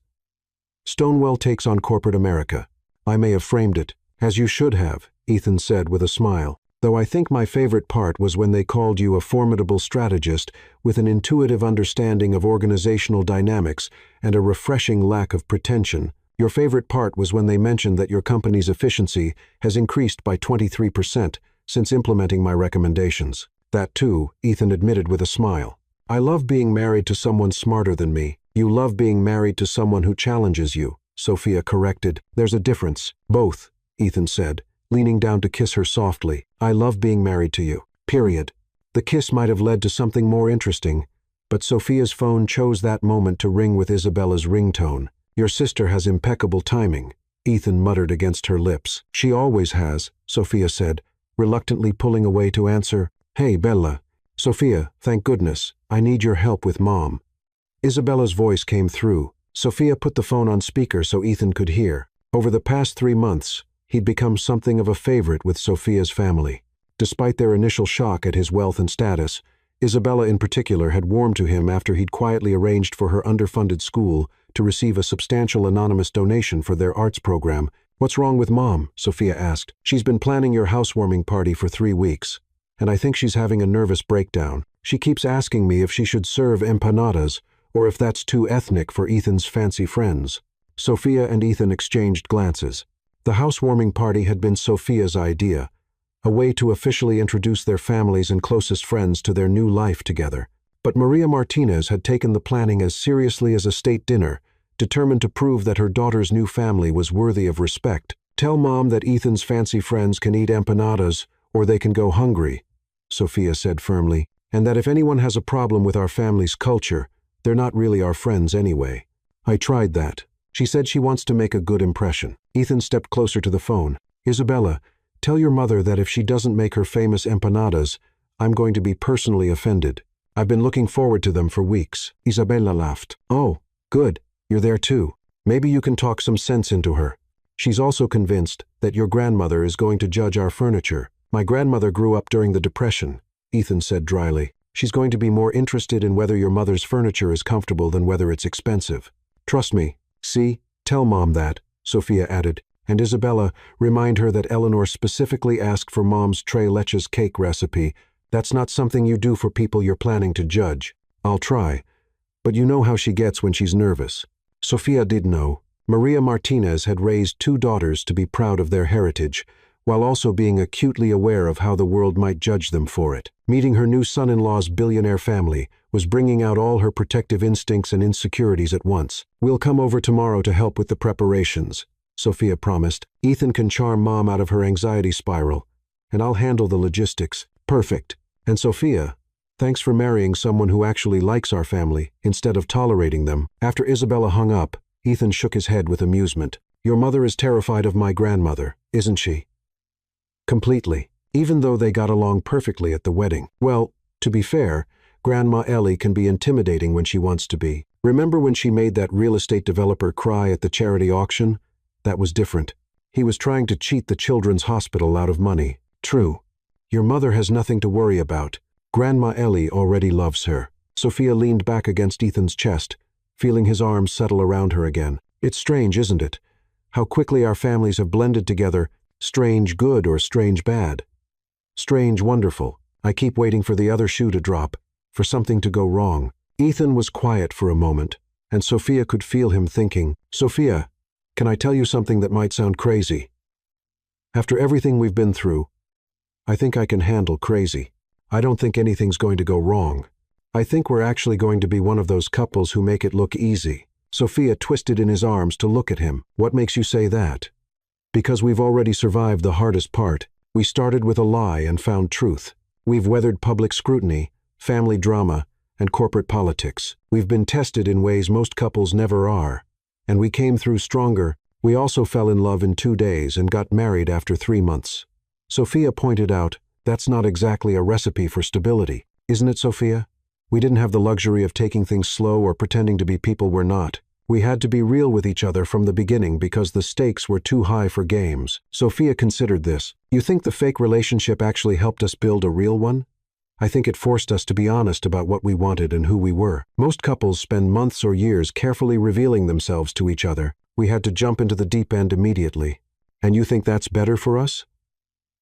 Stonewall takes on corporate America. I may have framed it, as you should have, Ethan said with a smile. Though I think my favorite part was when they called you a formidable strategist with an intuitive understanding of organizational dynamics and a refreshing lack of pretension. Your favorite part was when they mentioned that your company's efficiency has increased by 23% since implementing my recommendations. That too, Ethan admitted with a smile. I love being married to someone smarter than me. You love being married to someone who challenges you, Sophia corrected. There's a difference. Both, Ethan said, leaning down to kiss her softly. I love being married to you. Period. The kiss might have led to something more interesting, but Sophia's phone chose that moment to ring with Isabella's ringtone. Your sister has impeccable timing, Ethan muttered against her lips. She always has, Sophia said, reluctantly pulling away to answer. Hey, Bella. Sophia, thank goodness. I need your help with Mom. Isabella's voice came through. Sophia put the phone on speaker so Ethan could hear. Over the past 3 months, he'd become something of a favorite with Sophia's family. Despite their initial shock at his wealth and status, Isabella in particular had warmed to him after he'd quietly arranged for her underfunded school to receive a substantial anonymous donation for their arts program. What's wrong with Mom? Sophia asked. She's been planning your housewarming party for 3 weeks, and I think she's having a nervous breakdown. She keeps asking me if she should serve empanadas or if that's too ethnic for Ethan's fancy friends. Sophia and Ethan exchanged glances. The housewarming party had been Sophia's idea, a way to officially introduce their families and closest friends to their new life together. But Maria Martinez had taken the planning as seriously as a state dinner, determined to prove that her daughter's new family was worthy of respect. Tell Mom that Ethan's fancy friends can eat empanadas or they can go hungry, Sophia said firmly, and that if anyone has a problem with our family's culture, they're not really our friends anyway. I tried that. She said she wants to make a good impression. Ethan stepped closer to the phone. Isabella, tell your mother that if she doesn't make her famous empanadas, I'm going to be personally offended. I've been looking forward to them for weeks. Isabella laughed. Oh, good. You're there too. Maybe you can talk some sense into her. She's also convinced that your grandmother is going to judge our furniture. My grandmother grew up during the Depression, Ethan said dryly. She's going to be more interested in whether your mother's furniture is comfortable than whether it's expensive. Trust me. See? Tell Mom that, Sophia added. And Isabella, remind her that Eleanor specifically asked for Mom's tres leches cake recipe. That's not something you do for people you're planning to judge. I'll try. But you know how she gets when she's nervous. Sophia did know. Maria Martinez had raised 2 daughters to be proud of their heritage, while also being acutely aware of how the world might judge them for it. Meeting her new son-in-law's billionaire family was bringing out all her protective instincts and insecurities at once. We'll come over tomorrow to help with the preparations, Sophia promised. Ethan can charm Mom out of her anxiety spiral, and I'll handle the logistics. Perfect. And Sophia, thanks for marrying someone who actually likes our family instead of tolerating them. After Isabella hung up, Ethan shook his head with amusement. Your mother is terrified of my grandmother, isn't she? Completely. Even though they got along perfectly at the wedding. Well, to be fair, Grandma Ellie can be intimidating when she wants to be. Remember when she made that real estate developer cry at the charity auction? That was different. He was trying to cheat the children's hospital out of money. True. Your mother has nothing to worry about. Grandma Ellie already loves her. Sophia leaned back against Ethan's chest, feeling his arms settle around her again. It's strange, isn't it? How quickly our families have blended together, strange good or strange bad. Strange wonderful. I keep waiting for the other shoe to drop, for something to go wrong. Ethan was quiet for a moment, and Sophia could feel him thinking, Sophia, can I tell you something that might sound crazy? After everything we've been through, I think I can handle crazy. I don't think anything's going to go wrong. I think we're actually going to be one of those couples who make it look easy. Sophia twisted in his arms to look at him. What makes you say that? Because we've already survived the hardest part. We started with a lie and found truth. We've weathered public scrutiny, family drama, and corporate politics. We've been tested in ways most couples never are. And we came through stronger. We also fell in love in 2 days and got married after 3 months. Sophia pointed out, that's not exactly a recipe for stability. Isn't it, Sophia? We didn't have the luxury of taking things slow or pretending to be people we're not. We had to be real with each other from the beginning because the stakes were too high for games. Sophia considered this. You think the fake relationship actually helped us build a real one? I think it forced us to be honest about what we wanted and who we were. Most couples spend months or years carefully revealing themselves to each other. We had to jump into the deep end immediately. And you think that's better for us?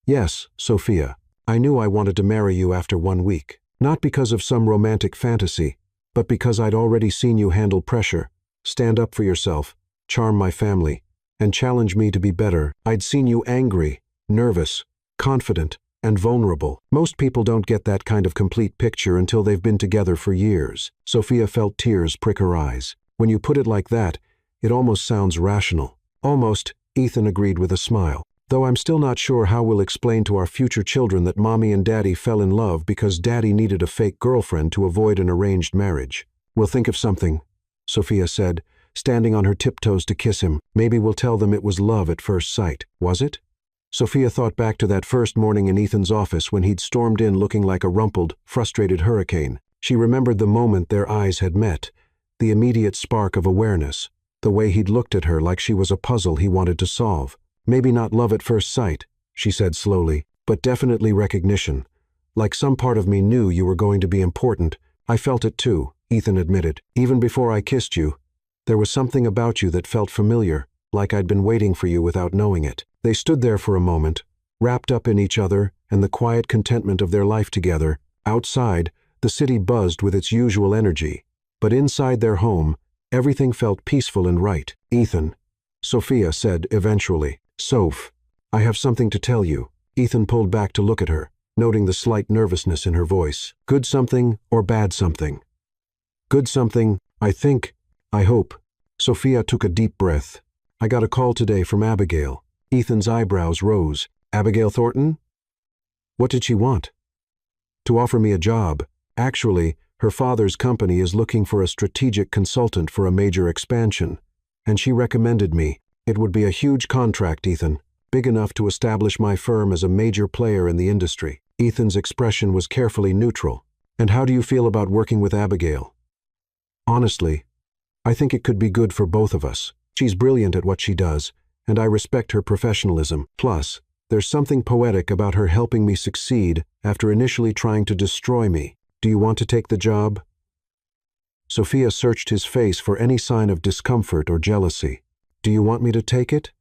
Yes, Sophia. I knew I wanted to marry you after 1 week. Not because of some romantic fantasy, but because I'd already seen you handle pressure, stand up for yourself, charm my family, and challenge me to be better. I'd seen you angry, nervous, confident, and vulnerable. Most people don't get that kind of complete picture until they've been together for years. Sophia felt tears prick her eyes. When you put it like that, it almost sounds rational. Almost, Ethan agreed with a smile. Though I'm still not sure how we'll explain to our future children that Mommy and Daddy fell in love because Daddy needed a fake girlfriend to avoid an arranged marriage. We'll think of something, Sophia said, standing on her tiptoes to kiss him. Maybe we'll tell them it was love at first sight. Was it? Sophia thought back to that first morning in Ethan's office when he'd stormed in looking like a rumpled, frustrated hurricane. She remembered the moment their eyes had met, the immediate spark of awareness, the way he'd looked at her like she was a puzzle he wanted to solve. Maybe not love at first sight, she said slowly, but definitely recognition. Like some part of me knew you were going to be important. I felt it too, Ethan admitted. Even before I kissed you, there was something about you that felt familiar, like I'd been waiting for you without knowing it. They stood there for a moment, wrapped up in each other and the quiet contentment of their life together. Outside, the city buzzed with its usual energy, but inside their home, everything felt peaceful and right. Ethan, Sophia said eventually. Soph, I have something to tell you. Ethan pulled back to look at her, noting the slight nervousness in her voice. Good something or bad something? Good something, I think, I hope. Sophia took a deep breath. I got a call today from Abigail. Ethan's eyebrows rose. Abigail Thornton? What did she want? To offer me a job. Actually, her father's company is looking for a strategic consultant for a major expansion, and she recommended me. It would be a huge contract, Ethan, big enough to establish my firm as a major player in the industry. Ethan's expression was carefully neutral. And how do you feel about working with Abigail? Honestly, I think it could be good for both of us. She's brilliant at what she does, and I respect her professionalism. Plus, there's something poetic about her helping me succeed after initially trying to destroy me. Do you want to take the job? Sophia searched his face for any sign of discomfort or jealousy. Do you want me to take it?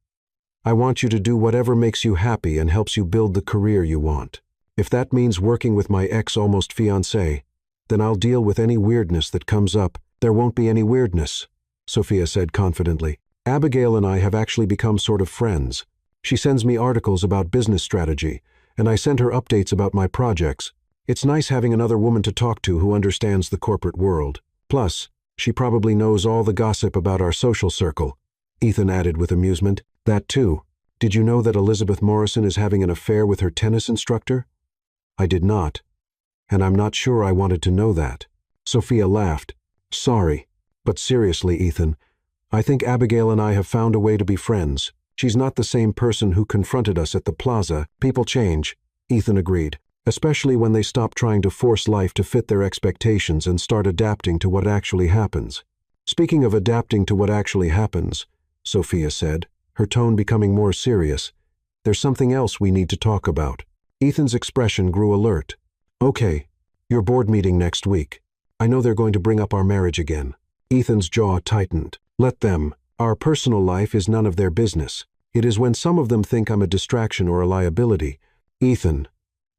I want you to do whatever makes you happy and helps you build the career you want. If that means working with my ex-almost fiancé, then I'll deal with any weirdness that comes up. There won't be any weirdness, Sophia said confidently. Abigail and I have actually become sort of friends. She sends me articles about business strategy, and I send her updates about my projects. It's nice having another woman to talk to who understands the corporate world. Plus, she probably knows all the gossip about our social circle, Ethan added with amusement. That too. Did you know that Elizabeth Morrison is having an affair with her tennis instructor? I did not, and I'm not sure I wanted to know that. Sophia laughed. Sorry, but seriously, Ethan, I think Abigail and I have found a way to be friends. She's not the same person who confronted us at the plaza. People change, Ethan agreed, especially when they stop trying to force life to fit their expectations and start adapting to what actually happens. Speaking of adapting to what actually happens, Sophia said, her tone becoming more serious, there's something else we need to talk about. Ethan's expression grew alert. Okay, your board meeting next week. I know they're going to bring up our marriage again. Ethan's jaw tightened. Let them. Our personal life is none of their business. It is when some of them think I'm a distraction or a liability. Ethan,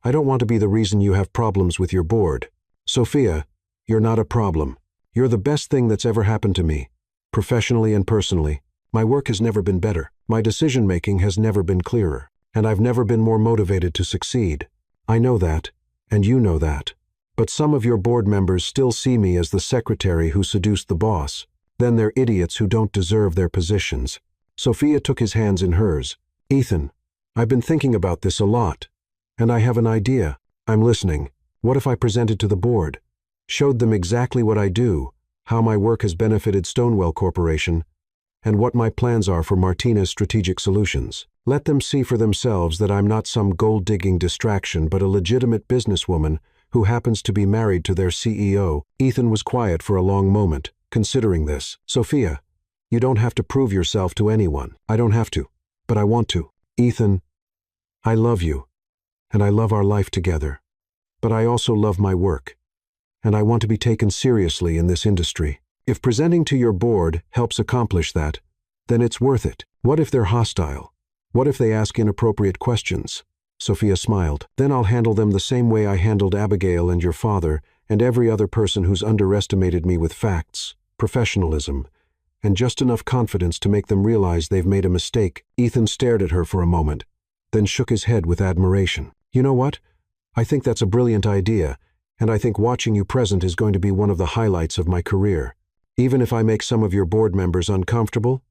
I don't want to be the reason you have problems with your board. Sophia, you're not a problem. You're the best thing that's ever happened to me, professionally and personally. My work has never been better. My decision-making has never been clearer. And I've never been more motivated to succeed. I know that, and you know that. But some of your board members still see me as the secretary who seduced the boss. Then they're idiots who don't deserve their positions. Sophia took his hands in hers. Ethan, I've been thinking about this a lot, and I have an idea. I'm listening. What if I presented to the board? Showed them exactly what I do, how my work has benefited Stonewell Corporation, and what my plans are for Martinez Strategic Solutions. Let them see for themselves that I'm not some gold-digging distraction but a legitimate businesswoman who happens to be married to their CEO. Ethan was quiet for a long moment, considering this. Sophia, You don't have to prove yourself to anyone. I don't have to, but I want to. Ethan, I love you, and I love our life together. But I also love my work, and I want to be taken seriously in this industry. If presenting to your board helps accomplish that, then it's worth it. What if they're hostile? What if they ask inappropriate questions? Sophia smiled. Then I'll handle them the same way I handled Abigail and your father and every other person who's underestimated me with facts, professionalism, and just enough confidence to make them realize they've made a mistake. Ethan stared at her for a moment, then shook his head with admiration. You know what? I think that's a brilliant idea, and I think watching you present is going to be one of the highlights of my career. Even if I make some of your board members uncomfortable?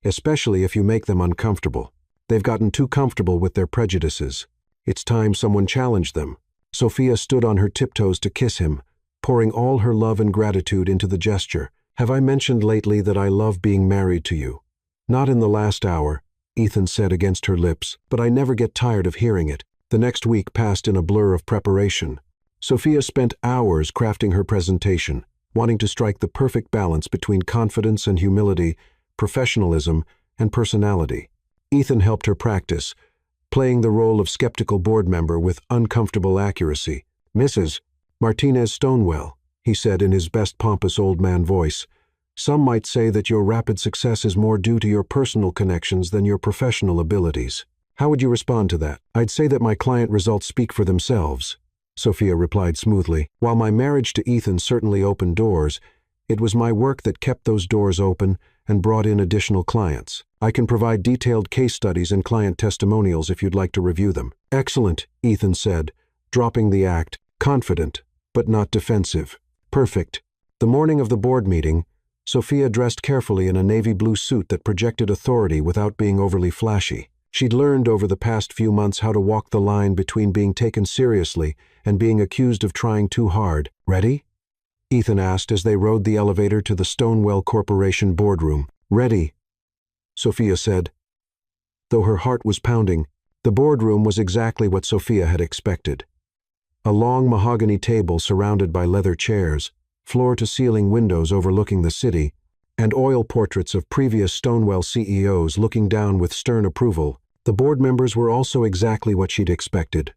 Especially if you make them uncomfortable. They've gotten too comfortable with their prejudices. It's time someone challenged them. Sophia stood on her tiptoes to kiss him, pouring all her love and gratitude into the gesture. Have I mentioned lately that I love being married to you? Not in the last hour, Ethan said against her lips, but I never get tired of hearing it. The next week passed in a blur of preparation. Sophia spent hours crafting her presentation, wanting to strike the perfect balance between confidence and humility, professionalism and personality. Ethan helped her practice, playing the role of skeptical board member with uncomfortable accuracy. Mrs. Martinez Stonewell, he said in his best pompous old man voice, some might say that your rapid success is more due to your personal connections than your professional abilities. How would you respond to that? I'd say that my client results speak for themselves, Sophia replied smoothly. While my marriage to Ethan certainly opened doors, it was my work that kept those doors open and brought in additional clients. I can provide detailed case studies and client testimonials if you'd like to review them. Excellent, Ethan said, dropping the act, confident, but not defensive. Perfect. The morning of the board meeting, Sophia dressed carefully in a navy blue suit that projected authority without being overly flashy. She'd learned over the past few months how to walk the line between being taken seriously and being accused of trying too hard. Ready? Ethan asked as they rode the elevator to the Stonewell Corporation boardroom. Ready, Sophia said. Though her heart was pounding, the boardroom was exactly what Sophia had expected. A long mahogany table surrounded by leather chairs, floor-to-ceiling windows overlooking the city, and oil portraits of previous Stonewell CEOs looking down with stern approval. The board members were also exactly what she'd expected.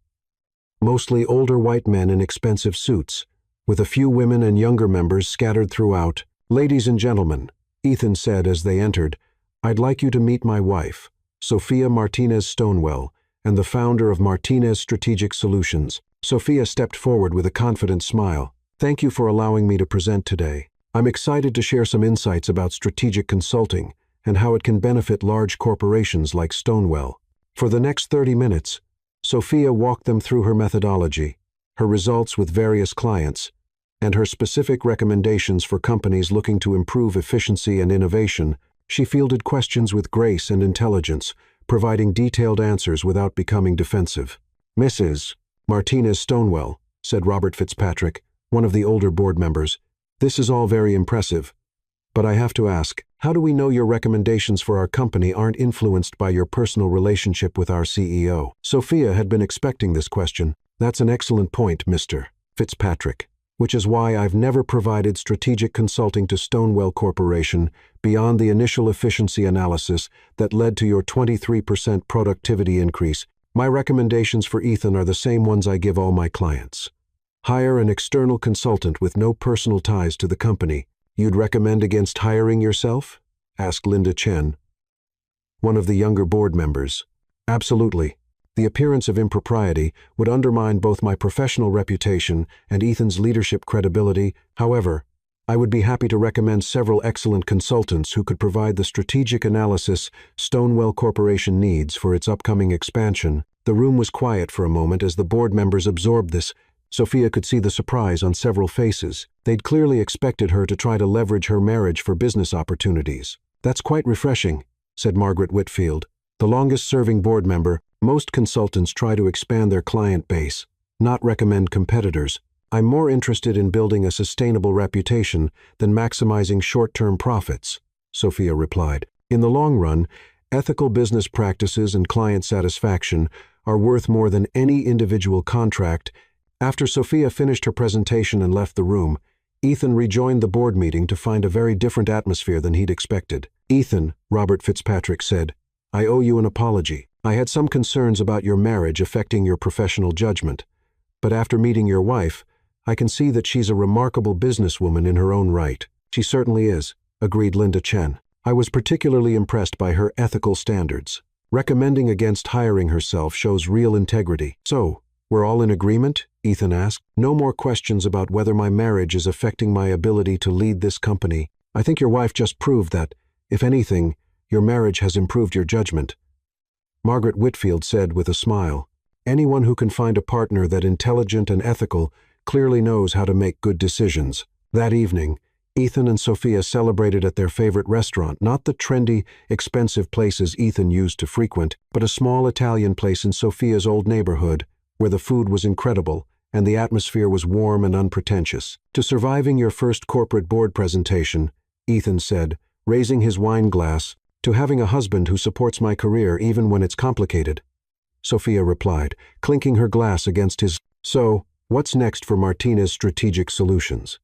Mostly older white men in expensive suits, with a few women and younger members scattered throughout. Ladies and gentlemen, Ethan said as they entered, I'd like you to meet my wife, Sophia Martinez Stonewell, and the founder of Martinez Strategic Solutions. Sophia stepped forward with a confident smile. Thank you for allowing me to present today. I'm excited to share some insights about strategic consulting and how it can benefit large corporations like Stonewell. For the next 30 minutes, Sophia walked them through her methodology, her results with various clients, and her specific recommendations for companies looking to improve efficiency and innovation. She fielded questions with grace and intelligence, providing detailed answers without becoming defensive. Mrs. Martinez Stonewell, said Robert Fitzpatrick, one of the older board members, this is all very impressive, but I have to ask, how do we know your recommendations for our company aren't influenced by your personal relationship with our CEO? Sophia had been expecting this question. That's an excellent point, Mr. Fitzpatrick, which is why I've never provided strategic consulting to Stonewell Corporation beyond the initial efficiency analysis that led to your 23% productivity increase. My recommendations for Ethan are the same ones I give all my clients. Hire an external consultant with no personal ties to the company. You'd recommend against hiring yourself? Asked Linda Chen, one of the younger board members. Absolutely. The appearance of impropriety would undermine both my professional reputation and Ethan's leadership credibility. However, I would be happy to recommend several excellent consultants who could provide the strategic analysis Stonewell Corporation needs for its upcoming expansion. The room was quiet for a moment as the board members absorbed this. Sophia could see the surprise on several faces. They'd clearly expected her to try to leverage her marriage for business opportunities. That's quite refreshing, said Margaret Whitfield, the longest-serving board member. Most consultants try to expand their client base, not recommend competitors. I'm more interested in building a sustainable reputation than maximizing short-term profits, Sophia replied. In the long run, ethical business practices and client satisfaction are worth more than any individual contract. After Sophia finished her presentation and left the room, Ethan rejoined the board meeting to find a very different atmosphere than he'd expected. "Ethan," Robert Fitzpatrick said, "I owe you an apology. I had some concerns about your marriage affecting your professional judgment. But after meeting your wife, I can see that she's a remarkable businesswoman in her own right." "She certainly is," agreed Linda Chen. "I was particularly impressed by her ethical standards. Recommending against hiring herself shows real integrity." "So, we're all in agreement?" Ethan asked. "No more questions about whether my marriage is affecting my ability to lead this company. I think your wife just proved that, if anything, your marriage has improved your judgment." Margaret Whitfield said with a smile, "Anyone who can find a partner that intelligent and ethical clearly knows how to make good decisions." That evening, Ethan and Sophia celebrated at their favorite restaurant, not the trendy, expensive places Ethan used to frequent, but a small Italian place in Sophia's old neighborhood, where the food was incredible and the atmosphere was warm and unpretentious. "To surviving your first corporate board presentation," Ethan said, raising his wine glass, "to having a husband who supports my career even when it's complicated." Sophia replied, clinking her glass against his. "So, what's next for Martinez Strategic Solutions?"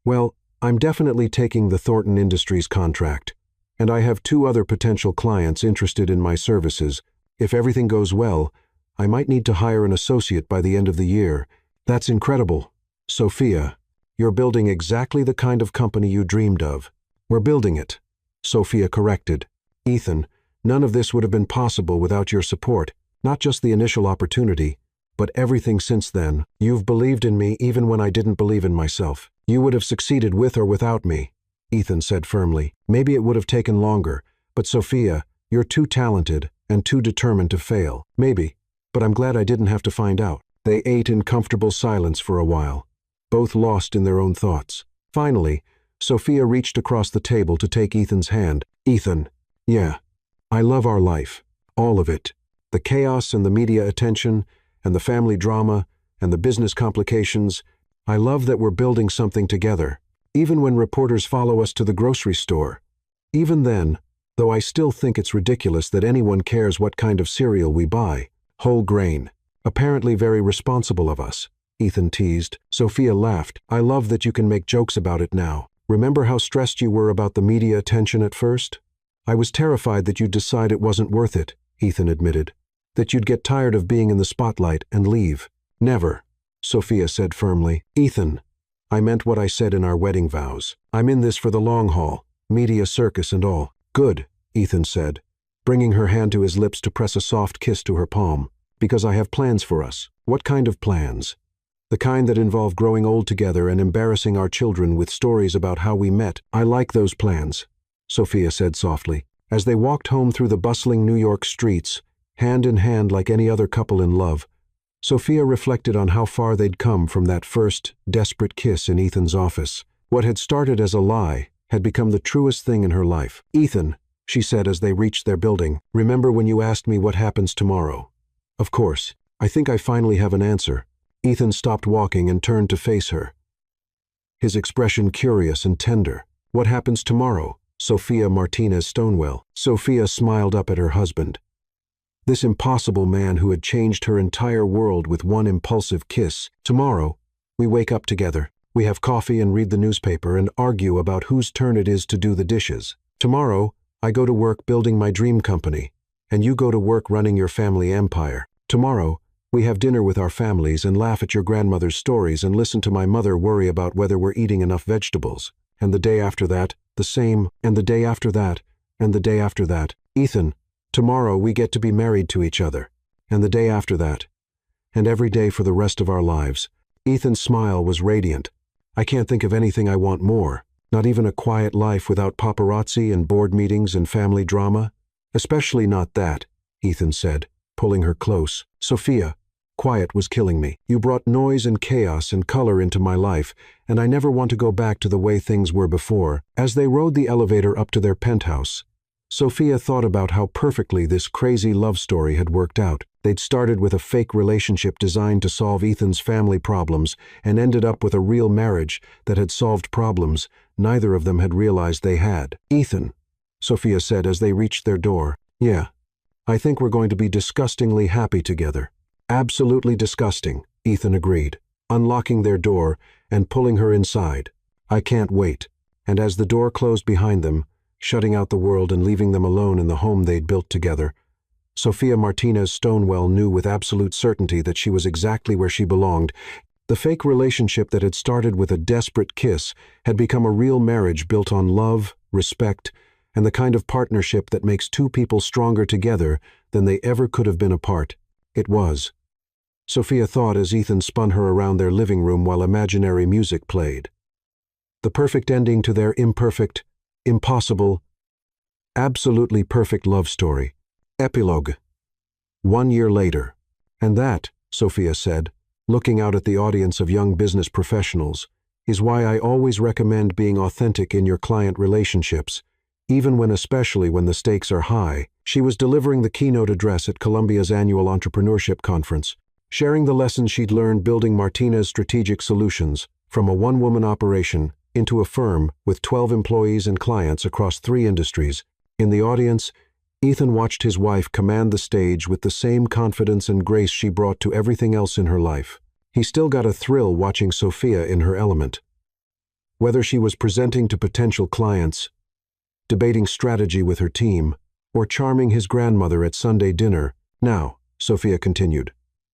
"Well, I'm definitely taking the Thornton Industries contract, and I have 2 other potential clients interested in my services. If everything goes well, I might need to hire an associate by the end of the year." "That's incredible. Sophia, you're building exactly the kind of company you dreamed of." "We're building it," Sophia corrected. "Ethan, none of this would have been possible without your support, not just the initial opportunity, but everything since then. You've believed in me even when I didn't believe in myself." "You would have succeeded with or without me," Ethan said firmly. "Maybe it would have taken longer, but Sophia, you're too talented and too determined to fail." "Maybe, but I'm glad I didn't have to find out." They ate in comfortable silence for a while, both lost in their own thoughts. Finally, Sophia reached across the table to take Ethan's hand. "Ethan, yeah, I love our life, all of it. The chaos and the media attention, and the family drama, and the business complications. I love that we're building something together, even when reporters follow us to the grocery store. Even then, though I still think it's ridiculous that anyone cares what kind of cereal we buy. Whole grain. Apparently very responsible of us," Ethan teased. Sophia laughed. "I love that you can make jokes about it now. Remember how stressed you were about the media attention at first? I was terrified that you'd decide it wasn't worth it," Ethan admitted. "That you'd get tired of being in the spotlight and leave." "Never," Sophia said firmly. "Ethan, I meant what I said in our wedding vows. I'm in this for the long haul, media circus and all." "Good," Ethan said, bringing her hand to his lips to press a soft kiss to her palm. "Because I have plans for us." "What kind of plans?" "The kind that involve growing old together and embarrassing our children with stories about how we met." "I like those plans," Sophia said softly. As they walked home through the bustling New York streets, hand in hand like any other couple in love, Sophia reflected on how far they'd come from that first, desperate kiss in Ethan's office. What had started as a lie had become the truest thing in her life. "Ethan," she said as they reached their building, "remember when you asked me what happens tomorrow?" "Of course. I think I finally have an answer." Ethan stopped walking and turned to face her, his expression curious and tender. "What happens tomorrow, Sophia Martinez Stonewell?" Sophia smiled up at her husband. This impossible man who had changed her entire world with one impulsive kiss. "Tomorrow, we wake up together. We have coffee and read the newspaper and argue about whose turn it is to do the dishes. Tomorrow, I go to work building my dream company, and you go to work running your family empire. Tomorrow, we have dinner with our families and laugh at your grandmother's stories and listen to my mother worry about whether we're eating enough vegetables. And the day after that, the same, and the day after that, and the day after that. Ethan, tomorrow we get to be married to each other, and the day after that, and every day for the rest of our lives." Ethan's smile was radiant. "I can't think of anything I want more, not even a quiet life without paparazzi and board meetings and family drama." "Especially not that," Ethan said, pulling her close. "Sophia, quiet was killing me. You brought noise and chaos and color into my life, and I never want to go back to the way things were before." As they rode the elevator up to their penthouse, Sophia thought about how perfectly this crazy love story had worked out. They'd started with a fake relationship designed to solve Ethan's family problems and ended up with a real marriage that had solved problems neither of them had realized they had. "Ethan," Sophia said as they reached their door. "Yeah, I think we're going to be disgustingly happy together." "Absolutely disgusting," Ethan agreed, unlocking their door and pulling her inside. "I can't wait." And as the door closed behind them, shutting out the world and leaving them alone in the home they'd built together, Sophia Martinez Stonewell knew with absolute certainty that she was exactly where she belonged. The fake relationship that had started with a desperate kiss had become a real marriage built on love, respect, and the kind of partnership that makes two people stronger together than they ever could have been apart. It was. Sophia thought as Ethan spun her around their living room while imaginary music played. The perfect ending to their imperfect, impossible, absolutely perfect love story. Epilogue. 1 year later. "And that," Sophia said, looking out at the audience of young business professionals, "is why I always recommend being authentic in your client relationships, especially when the stakes are high." She was delivering the keynote address at Columbia's annual entrepreneurship conference, sharing the lessons she'd learned building Martinez Strategic Solutions from a one-woman operation into a firm with 12 employees and clients across 3 industries. In the audience, Ethan watched his wife command the stage with the same confidence and grace she brought to everything else in her life. He still got a thrill watching Sophia in her element. Whether she was presenting to potential clients, debating strategy with her team, or charming his grandmother at Sunday dinner. "Now," Sophia continued,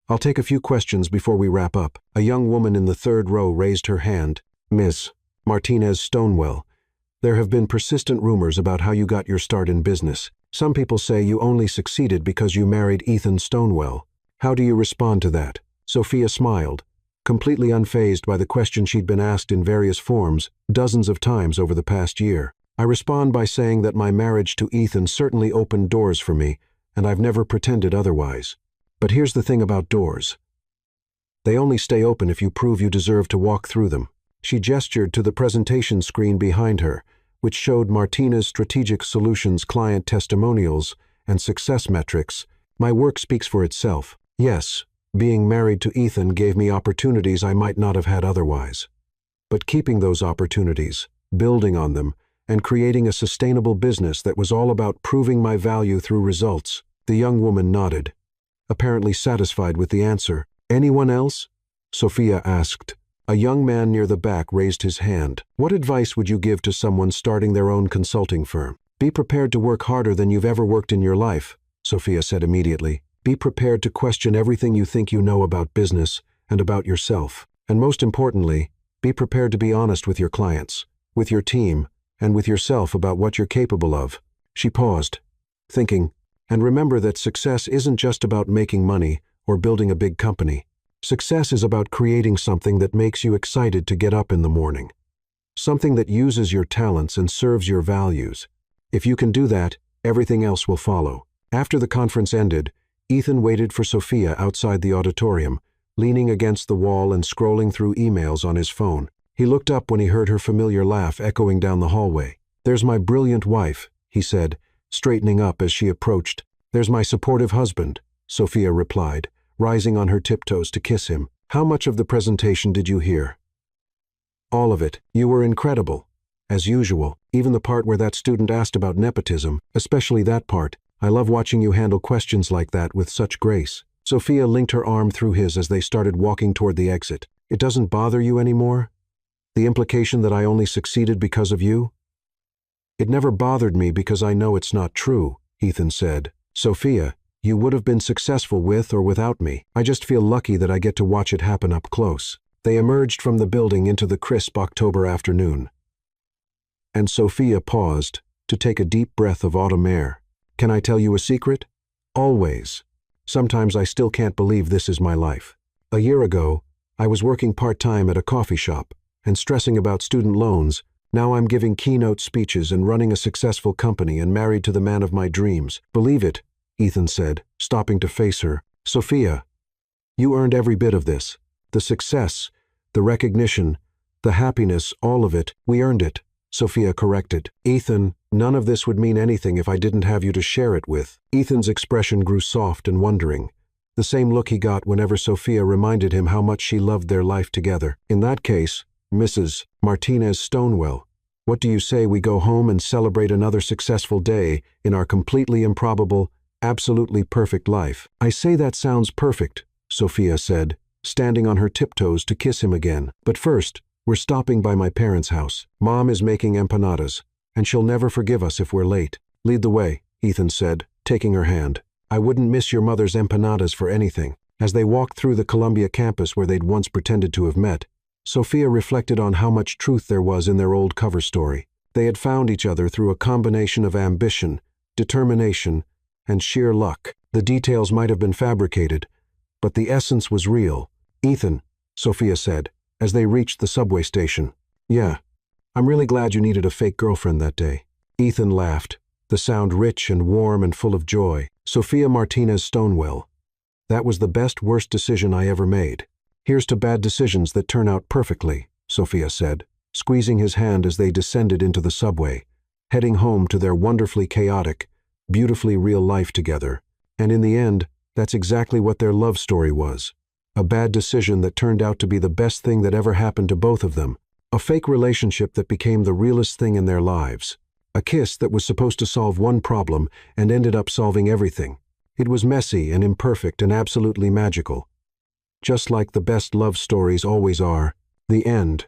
"I'll take a few questions before we wrap up." A young woman in the 3rd row raised her hand. "Miss Martinez Stonewell, there have been persistent rumors about how you got your start in business. Some people say you only succeeded because you married Ethan Stonewell. How do you respond to that?" Sophia smiled, completely unfazed by the question she'd been asked in various forms dozens of times over the past year. "I respond by saying that my marriage to Ethan certainly opened doors for me, and I've never pretended otherwise. But here's the thing about doors. They only stay open if you prove you deserve to walk through them." She gestured to the presentation screen behind her, which showed Martinez Strategic Solutions client testimonials and success metrics. "My work speaks for itself. Yes, being married to Ethan gave me opportunities I might not have had otherwise. But keeping those opportunities, building on them, and creating a sustainable business that was all about proving my value through results." The young woman nodded, apparently satisfied with the answer. "Anyone else?" Sophia asked. A young man near the back raised his hand. "What advice would you give to someone starting their own consulting firm?" "Be prepared to work harder than you've ever worked in your life," Sophia said immediately. "Be prepared to question everything you think you know about business and about yourself. And most importantly, be prepared to be honest with your clients, with your team, and with yourself about what you're capable of." She paused, thinking, "And remember that success isn't just about making money or building a big company. Success is about creating something that makes you excited to get up in the morning. Something that uses your talents and serves your values. If you can do that, everything else will follow." After the conference ended, Ethan waited for Sophia outside the auditorium, leaning against the wall and scrolling through emails on his phone. He looked up when he heard her familiar laugh echoing down the hallway. "There's my brilliant wife," he said, straightening up as she approached. "There's my supportive husband," Sophia replied, rising on her tiptoes to kiss him. "How much of the presentation did you hear?" "All of it. You were incredible. As usual, even the part where that student asked about nepotism, especially that part. I love watching you handle questions like that with such grace." Sophia linked her arm through his as they started walking toward the exit. "It doesn't bother you anymore? The implication that I only succeeded because of you?" "It never bothered me because I know it's not true," Ethan said. "Sophia, you would have been successful with or without me. I just feel lucky that I get to watch it happen up close." They emerged from the building into the crisp October afternoon. And Sophia paused to take a deep breath of autumn air. "Can I tell you a secret? Always. Sometimes I still can't believe this is my life. A year ago, I was working part-time at a coffee shop and stressing about student loans. Now I'm giving keynote speeches and running a successful company and married to the man of my dreams. Believe it," Ethan said, stopping to face her. "Sophia, you earned every bit of this. The success, the recognition, the happiness, all of it. We earned it," Sophia corrected. "Ethan, none of this would mean anything if I didn't have you to share it with." Ethan's expression grew soft and wondering, the same look he got whenever Sophia reminded him how much she loved their life together. "In that case, Mrs. Martinez Stonewell, what do you say we go home and celebrate another successful day in our completely improbable, absolutely perfect life?" "I say that sounds perfect," Sophia said, standing on her tiptoes to kiss him again. "But first, We're stopping by my parents' house. Mom is making empanadas, and she'll never forgive us if we're late. Lead the way, Ethan said, taking her hand. I wouldn't miss your mother's empanadas for anything. As they walked through the Columbia campus where they'd once pretended to have met, Sophia reflected on how much truth there was in their old cover story. They had found each other through a combination of ambition, determination, and sheer luck. The details might have been fabricated, but the essence was real. Ethan, Sophia said, as they reached the subway station. Yeah, I'm really glad you needed a fake girlfriend that day. Ethan laughed, the sound rich and warm and full of joy. Sophia Martinez Stonewell. That was the best, worst decision I ever made. Here's to bad decisions that turn out perfectly, Sophia said, squeezing his hand as they descended into the subway, heading home to their wonderfully chaotic, beautifully real life together. And in the end, that's exactly what their love story was. A bad decision that turned out to be the best thing that ever happened to both of them. A fake relationship that became the realest thing in their lives. A kiss that was supposed to solve one problem and ended up solving everything. It was messy and imperfect and absolutely magical. Just like the best love stories always are, the end